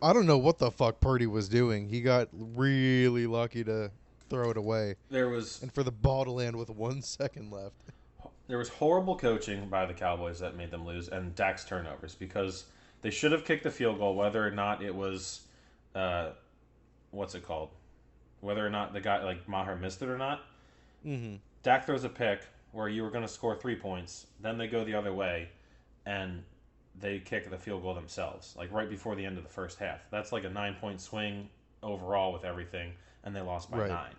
I don't know what the fuck Purdy was doing. He got really lucky to throw it away. And for the ball to land with 1 second left. There was horrible coaching by the Cowboys that made them lose, and Dak's turnovers, because they should have kicked the field goal, whether or not it was, what's it called? Whether or not the guy, like, Maher missed it or not. Mm-hmm. Dak throws a pick where you were going to score 3 points, then they go the other way, and they kick the field goal themselves, like right before the end of the first half. That's like a 9-point swing overall with everything, and they lost by 9.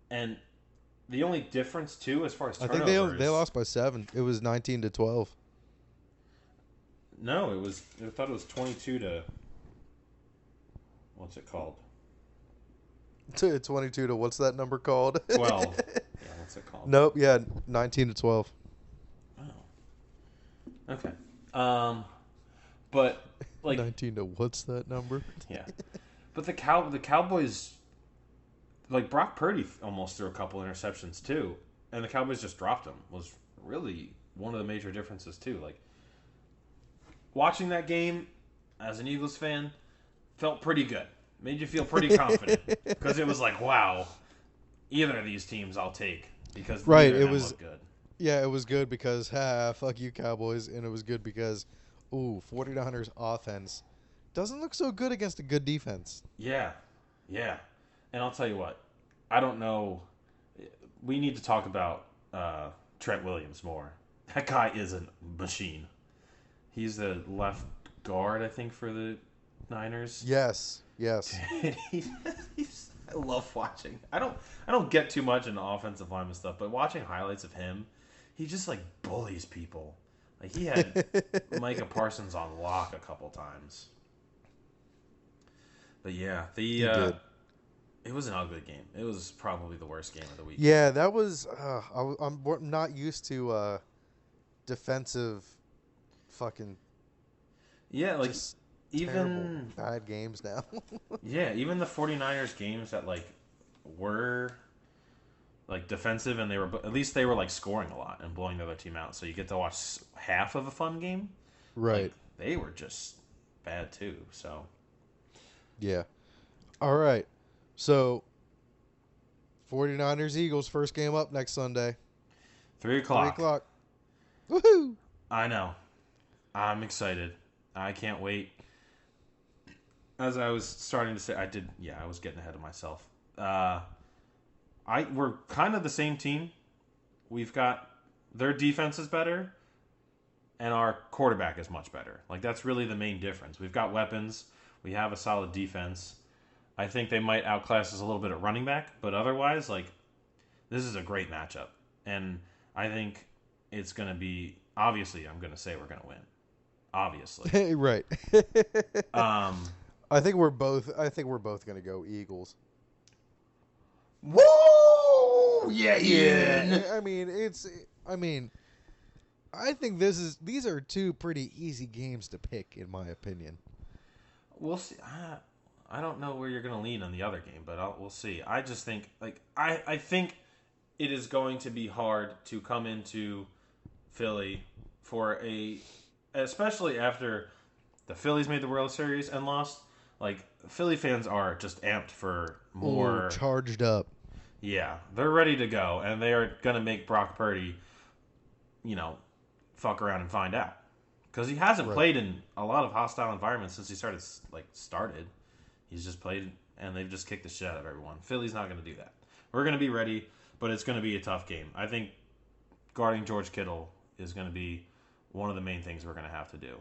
And the only difference, too, as far as turnovers... I think they lost by 7. It was 19-12. No, I thought it was 22 to... What's it called? 22 to what's that number called? 12. Yeah, what's it called? Nope, yeah, 19-12. Oh. Okay. But, like... 19 to what's that number? Yeah. But the Cowboys... Like, Brock Purdy almost threw a couple interceptions, too. And the Cowboys just dropped him. Was really one of the major differences, too. Like, watching that game as an Eagles fan felt pretty good. Made you feel pretty confident. Because it was like, wow, either of these teams I'll take. Because neither of them look good. Yeah, it was good because, fuck you, Cowboys. And it was good because, 49ers offense doesn't look so good against a good defense. Yeah. And I'll tell you what, I don't know. We need to talk about Trent Williams more. That guy is a machine. He's the left guard, I think, for the Niners. Yes. I love watching. I don't get too much into offensive lineman stuff, but watching highlights of him, he just like bullies people. Like he had Micah Parsons on lock a couple times. But yeah, he did. It was an ugly game. It was probably the worst game of the week. Yeah, that was. I'm not used to defensive, fucking. Yeah, like just even bad games now. Yeah, even the 49ers games that like were like defensive and at least they were like scoring a lot and blowing the other team out. So you get to watch half of a fun game. Right. Like, they were just bad too. So. Yeah. All right. So, 49ers Eagles first game up next Sunday. 3 o'clock. 3 o'clock. Woohoo! I know. I'm excited. I can't wait. As I was starting to say, I was getting ahead of myself. We're kind of the same team. We've got their defense is better, and our quarterback is much better. Like that's really the main difference. We've got weapons. We have a solid defense. I think they might outclass us a little bit at running back, but otherwise, like, this is a great matchup. And I think it's going to be, obviously, I'm going to say we're going to win. Obviously. Right. I think we're both going to go Eagles. Woo! Yeah. I think these are two pretty easy games to pick, in my opinion. We'll see. I don't know where you're going to lean on the other game, but we'll see. I just think, like, I think it is going to be hard to come into Philly especially after the Phillies made the World Series and lost. Like, Philly fans are just amped for more. Charged up. Yeah, they're ready to go, and they are going to make Brock Purdy, fuck around and find out. Because he hasn't played in a lot of hostile environments since he started. He's just played, and they've just kicked the shit out of everyone. Philly's not going to do that. We're going to be ready, but it's going to be a tough game. I think guarding George Kittle is going to be one of the main things we're going to have to do.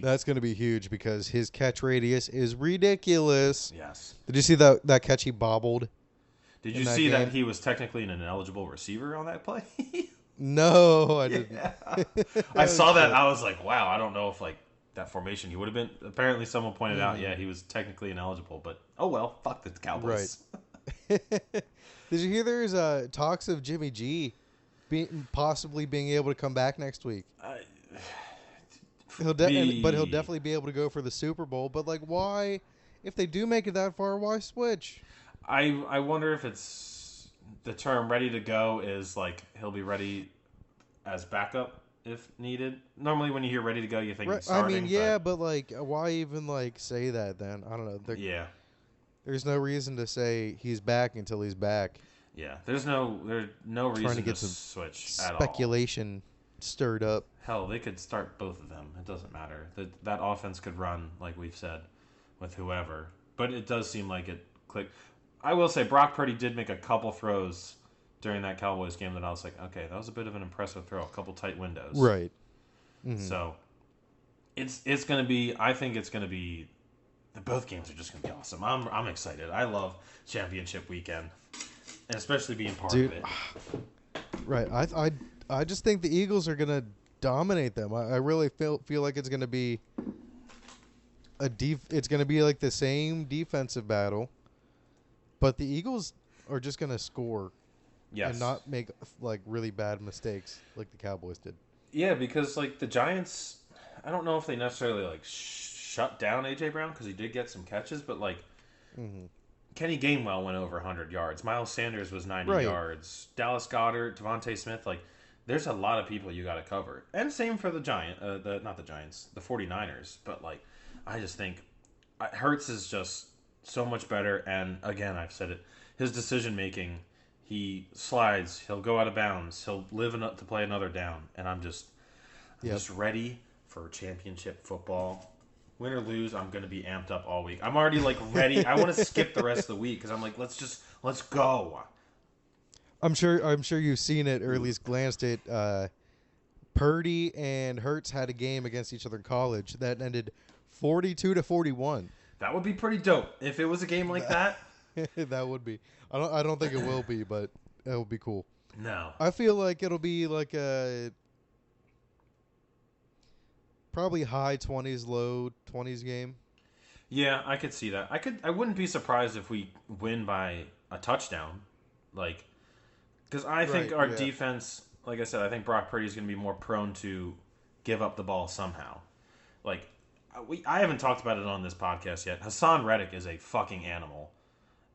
That's going to be huge because his catch radius is ridiculous. Yes. Did you see that catch he bobbled? Did you see that he was technically an ineligible receiver on that play? No, I didn't. I saw that. I was like, wow, I don't know if that formation he would have been. Apparently someone pointed out, he was technically ineligible, but oh well, fuck the Cowboys. Right. Did you hear there's talks of Jimmy G possibly being able to come back next week? But he'll definitely be able to go for the Super Bowl. But why, if they do make it that far, why switch? I wonder if it's the term "ready to go" is he'll be ready as backup if needed. Normally, when you hear ready to go, you think Right. he's starting. I mean, yeah, but like, why even like say that then? I don't know. Yeah. There's no reason to say he's back until he's back. Yeah. There's no Trying to reason get to some switch at all. speculation stirred up. Hell, they could start both of them. It doesn't matter. That offense could run, like we've said, with whoever. But it does seem like it clicked. I will say Brock Purdy did make a couple throws during that Cowboys game that I was like, okay, that was a bit of an impressive throw. A couple tight windows. Right. Mm-hmm. So it's going to be. I think it's going to be. Both games are just going to be awesome. I'm excited. I love championship weekend, and especially being part of it. Right. I just think the Eagles are going to dominate them. I really feel like it's going to be it's going to be like the same defensive battle, but the Eagles are just going to score. Yes. And not make like really bad mistakes like the Cowboys did. Yeah, because like the Giants, I don't know if they necessarily like shut down AJ Brown because he did get some catches, but like Kenny Gainwell went over 100 yards. Miles Sanders was 90 yards. Dallas Goedert, Devontae Smith, like there's a lot of people you got to cover. And same for the not the Giants, the 49ers. But like I just think Hurts is just so much better. And again, I've said it, his decision making. He slides. He'll go out of bounds. He'll live to play another down. And I'm just ready for championship football. Win or lose, I'm going to be amped up all week. I'm already like ready. I want to skip the rest of the week because I'm like, let's go. I'm sure you've seen it or at least glanced at. Purdy and Hurts had a game against each other in college that ended 42-41. That would be pretty dope if it was a game like that. That would be. I don't think it will be, but it would be cool. No. I feel like it'll be like a probably high 20s, low 20s game. Yeah, I could see that. I wouldn't be surprised if we win by a touchdown. Like cuz I think our defense, like I said, I think Brock Purdy is going to be more prone to give up the ball somehow. Like I haven't talked about it on this podcast yet. Hassan Reddick is a fucking animal.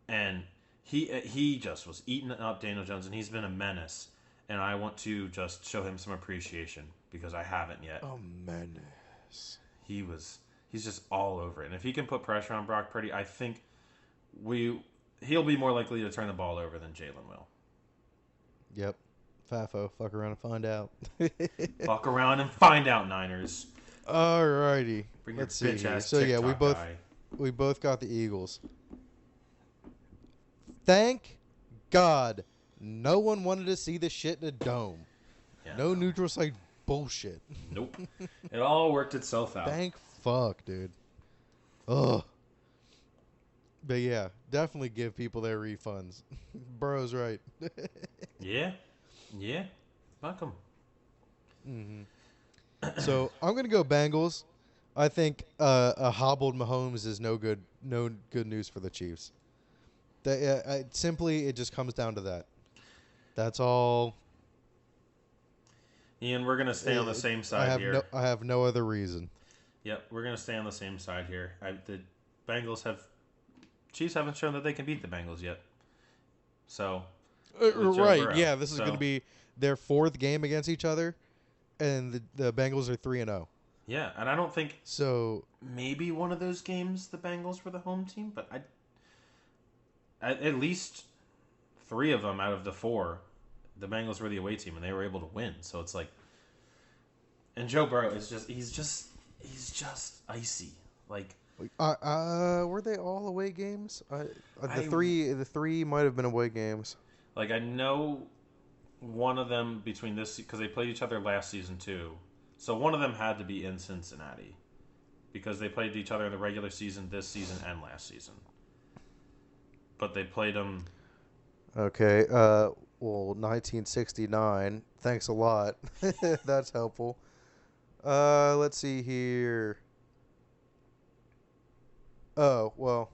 And he just was eating up Daniel Jones, and he's been a menace. And I want to just show him some appreciation because I haven't yet. A menace. He's just all over it. And if he can put pressure on Brock Purdy, I think he'll be more likely to turn the ball over than Jalen will. Yep. Fafo, fuck around and find out. Fuck around and find out, Niners. Alrighty. Bring Let's your see bitch here. ass So yeah, we both got the Eagles. Thank God no one wanted to see the shit in a dome. Yeah, no neutral site bullshit. Nope. It all worked itself out. Thank fuck, dude. Ugh. But yeah, definitely give people their refunds. Burrow's right. Yeah. Fuck them. Mm-hmm. So I'm gonna go Bengals. I think a hobbled Mahomes is no good news for the Chiefs. Simply, it just comes down to that. That's all. Ian, we're going to stay on the same side here. I have no other reason. Yep, we're going to stay on the same side here. The Chiefs haven't shown that they can beat the Bengals yet. So. Right, yeah, this is going to be their fourth game against each other, and the Bengals are 3-0. Yeah, and I don't think so. Maybe one of those games the Bengals were the home team, but at least 3 of them out of the 4, the Bengals were the away team, and they were able to win. So it's like, and Joe Burrow is he's just icy. Like, were they all away games? The three might have been away games. Like I know one of them between this because they played each other last season too. So one of them had to be in Cincinnati because they played each other in the regular season this season and last season. But they played them. Okay. Well, 1969. Thanks a lot. That's helpful. Let's see here. Oh, well.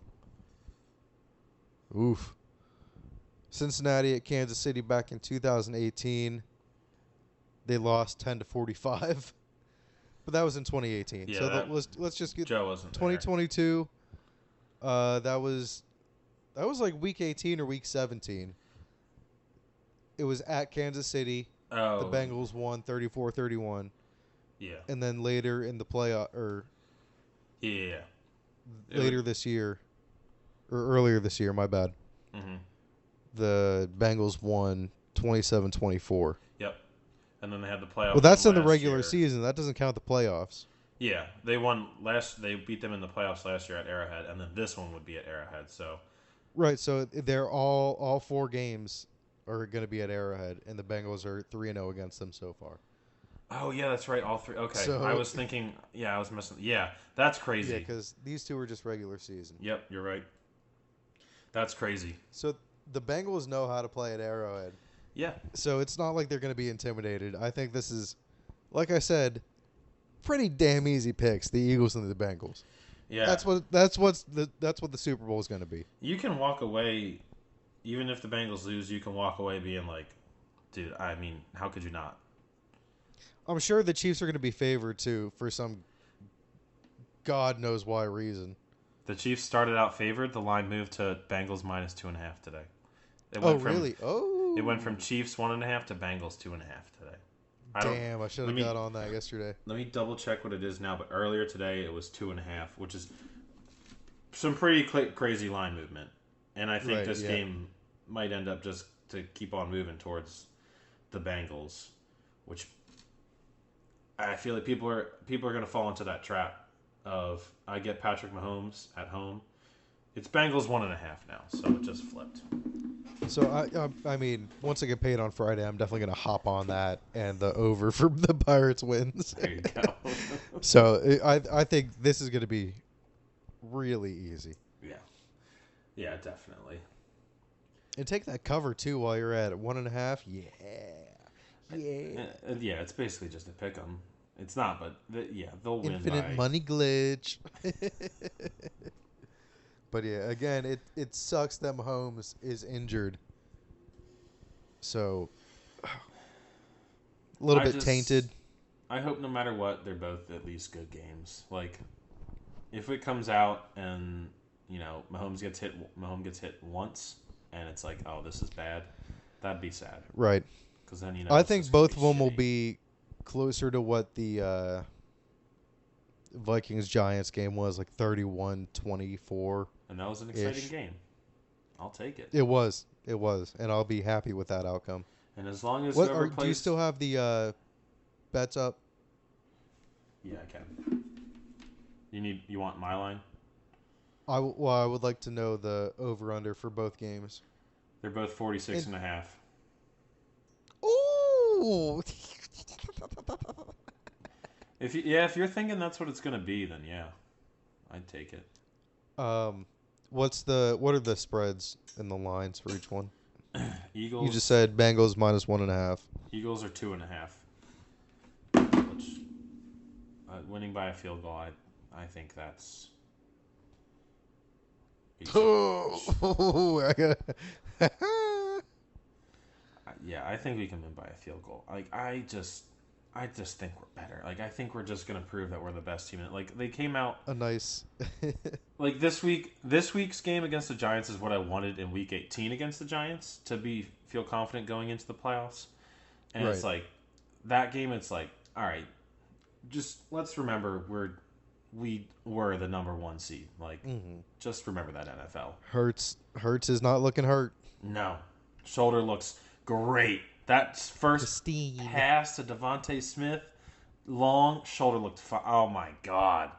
Oof. Cincinnati at Kansas City back in 2018. They lost 10-45. But that was in 2018. Yeah, so let's just get Joe wasn't 2022. That was like week 18 or week 17. It was at Kansas City. Oh. The Bengals won 34-31. Yeah. And then later in the playoff, or Yeah. later this year, or earlier this year, my bad. Mm-hmm. The Bengals won 27-24. Yep. And then they had the playoff. Well, that's in the last regular year. season. That doesn't count the playoffs. Yeah, they won last. They beat them in the playoffs last year at Arrowhead, and then this one would be at Arrowhead. So. Right, so they're all 4 games are going to be at Arrowhead, and the Bengals are 3-0 against them so far. Oh yeah, that's right. All 3. Okay, So, I was thinking. Yeah, I was missing. Yeah, that's crazy. Yeah, because these 2 are just regular season. Yep, you're right. That's crazy. So the Bengals know how to play at Arrowhead. Yeah. So it's not like they're going to be intimidated. I think this is, like I said, pretty damn easy picks. The Eagles and the Bengals. Yeah. That's what the Super Bowl is going to be. You can walk away, even if the Bengals lose. You can walk away being like, dude. I mean, how could you not? I'm sure the Chiefs are going to be favored too for some God knows why reason. The Chiefs started out favored. The line moved to Bengals -2.5 today. Really? Oh. It went from Chiefs 1.5 to Bengals 2.5 today. Damn, I should have got on that yesterday. Let me double check what it is now. But earlier today it was 2.5, which is some pretty crazy line movement. And I think this game might end up just to keep on moving towards the Bengals, which I feel like people are going to fall into that trap of I get Patrick Mahomes at home. It's Bengals 1.5 now, so it just flipped. So I mean, once I get paid on Friday, I'm definitely gonna hop on that and the over for the Pirates wins. There you go. So I think this is gonna be really easy. Yeah, definitely. And take that cover too while you're at it. 1.5. Yeah, it's basically just a pick 'em. It's not, but they'll win. Infinite money glitch. But yeah, again, it sucks that Mahomes is injured. So a little bit tainted. I hope no matter what, they're both at least good games. Like, if it comes out and Mahomes gets hit once, and it's like, oh, this is bad, that'd be sad. Right. Because then I think both of them will be closer to what the Vikings-Giants game was, like 31-24. And that was an exciting game. I'll take it. It was, and I'll be happy with that outcome. And as long as do you still have the bets up? Yeah, I can. You want my line? I would like to know the over/under for both games. They're both 46.5. Ooh. If you're thinking that's what it's gonna be, then yeah, I'd take it. What are the spreads and the lines for each one? Eagles. You just said Bengals -1.5. Eagles are 2.5. Which, winning by a field goal, I think that's. Oh, Yeah, I think we can win by a field goal. Like I just think we're better. Like I think we're just gonna prove that we're the best team. Like they came out a nice. Like this week's game against the Giants is what I wanted in Week 18 against the Giants to feel confident going into the playoffs. And It's like that game. It's like, all right, just let's remember we were the number 1 seed. Like, just remember that, NFL. Hurts is not looking hurt. No, shoulder looks great. That first Pristine. pass to Devontae Smith, long shoulder looked fine. Oh my God.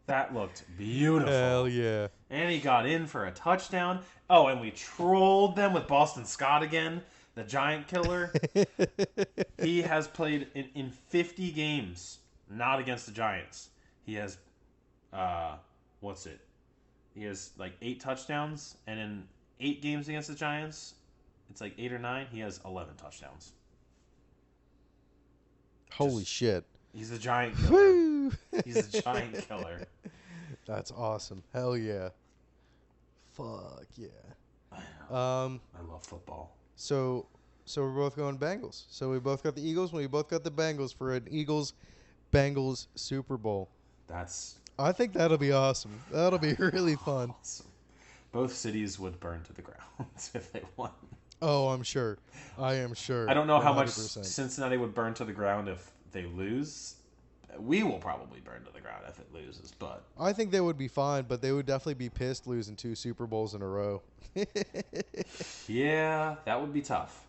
That looked beautiful. Hell yeah. And he got in for a touchdown. Oh, and we trolled them with Boston Scott again, the giant killer. He has played in 50 games, not against the Giants. He has, He has like 8 touchdowns, and in 8 games against the Giants, it's like 8 or 9, he has 11 touchdowns. Holy shit. He's a giant killer. He's a giant killer. That's awesome. Hell yeah. Fuck yeah. I know. I love football. So we're both going Bengals. So we both got the Eagles, and we both got the Bengals for an Eagles-Bengals Super Bowl. I think that'll be awesome. That'll be really fun. Awesome. Both cities would burn to the ground if they won. Oh, I'm sure. I am sure. I don't know how much 100%. Cincinnati would burn to the ground if they lose. We will probably burn to the ground if it loses, but I think they would be fine, but they would definitely be pissed losing 2 Super Bowls in a row. yeah, that would be tough.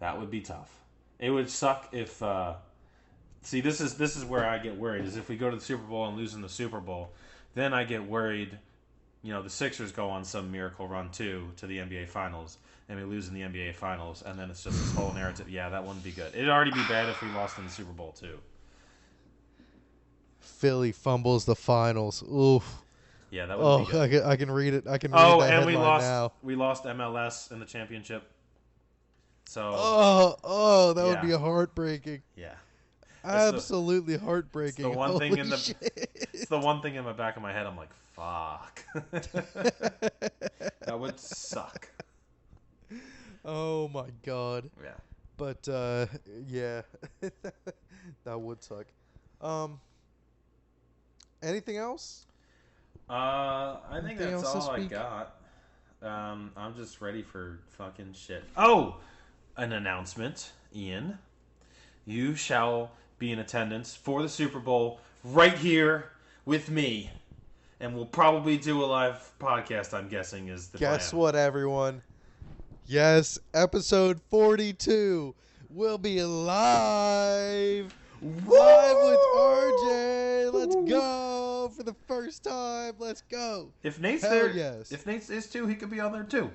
That would be tough. It would suck if. See, this is where I get worried. Is if we go to the Super Bowl and lose in the Super Bowl, then I get worried. You know, the Sixers go on some miracle run too to the NBA Finals, and we lose in the NBA Finals, and then it's just this whole narrative. Yeah, that wouldn't be good. It'd already be bad if we lost in the Super Bowl too. Philly fumbles the finals. Oof. Yeah, that would be good. I can read it. I can read that and headline now. we lost MLS in the championship. So. That would be heartbreaking. Yeah. Absolutely heartbreaking. It's the one thing in the. Shit. It's the one thing in the back of my head. I'm like, fuck. That would suck. Oh my god. Yeah. But yeah, that would suck. Anything else? I think Anything that's else this all I week? got. I'm just ready for fucking shit. Oh, an announcement, Ian. You shall be in attendance for the Super Bowl right here with me, and we'll probably do a live podcast. I'm guessing is the Guess plan. what, everyone? Yes, episode 42 will be live. Live with RJ. Let's go for the first time. Let's go. If Nate's Hell there, yes. if Nate is too, he could be on there too.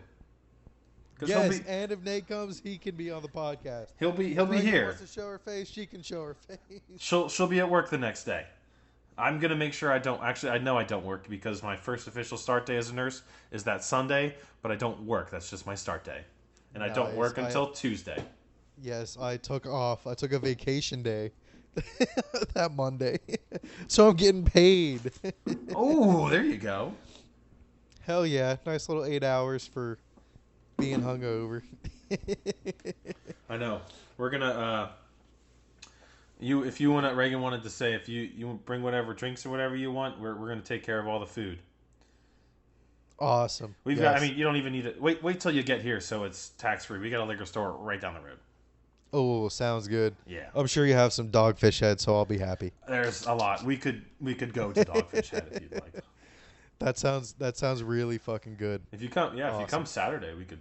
Yes, and if Nate comes, he can be on the podcast. He'll be If Megan here. wants to show her face, she can show her face. She'll be at work the next day. I'm gonna make sure I don't. Actually, I know I don't work because my first official start day as a nurse is that Sunday, but I don't work. That's just my start day, and I don't Nice. work until Tuesday. Yes, I took off. I took a vacation day that Monday, so I'm getting paid. Oh, there you go. Hell yeah, nice little 8 hours for being hungover. I know. We're gonna. If you want, Reagan wanted to say, if you bring whatever drinks or whatever you want, we're gonna take care of all the food. Awesome. We've Yes. got. I mean, you don't even need it. Wait till you get here, so it's tax free. We got a liquor store right down the road. Oh, sounds good. Yeah. I'm sure you have some Dogfish Head, so I'll be happy. There's a lot. We could go to Dogfish Head if you'd like. That sounds really fucking good. If you come, Awesome. if you come Saturday, we could.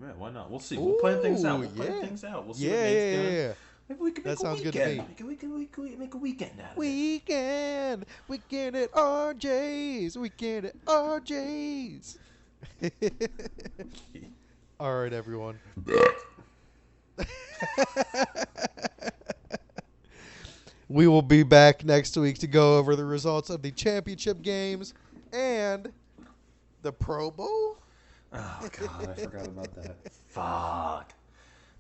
Yeah, why not? We'll see. We'll plan things out. We'll plan things out. We'll see what Nate's doing. Yeah. Maybe we could make That a sounds good to weekend. me. We could make a weekend out of it. Weekend at RJ's. Weekend at RJ's. All right, everyone. We will be back next week to go over the results of the championship games and the Pro Bowl. Oh God, I forgot about that. Fuck.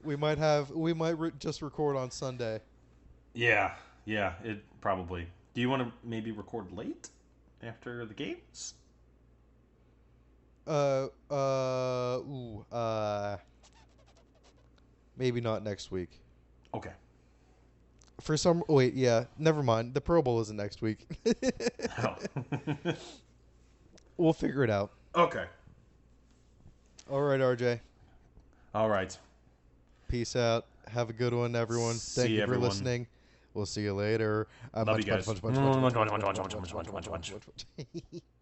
We might just record on Sunday. Yeah. It probably. Do you want to maybe record late after the games? Maybe not next week. Okay. Never mind. The Pro Bowl isn't next week. Oh. We'll figure it out. Okay. All right, RJ. All right. Peace out. Have a good one, everyone. Thank you for listening. We'll see you later. Love you guys.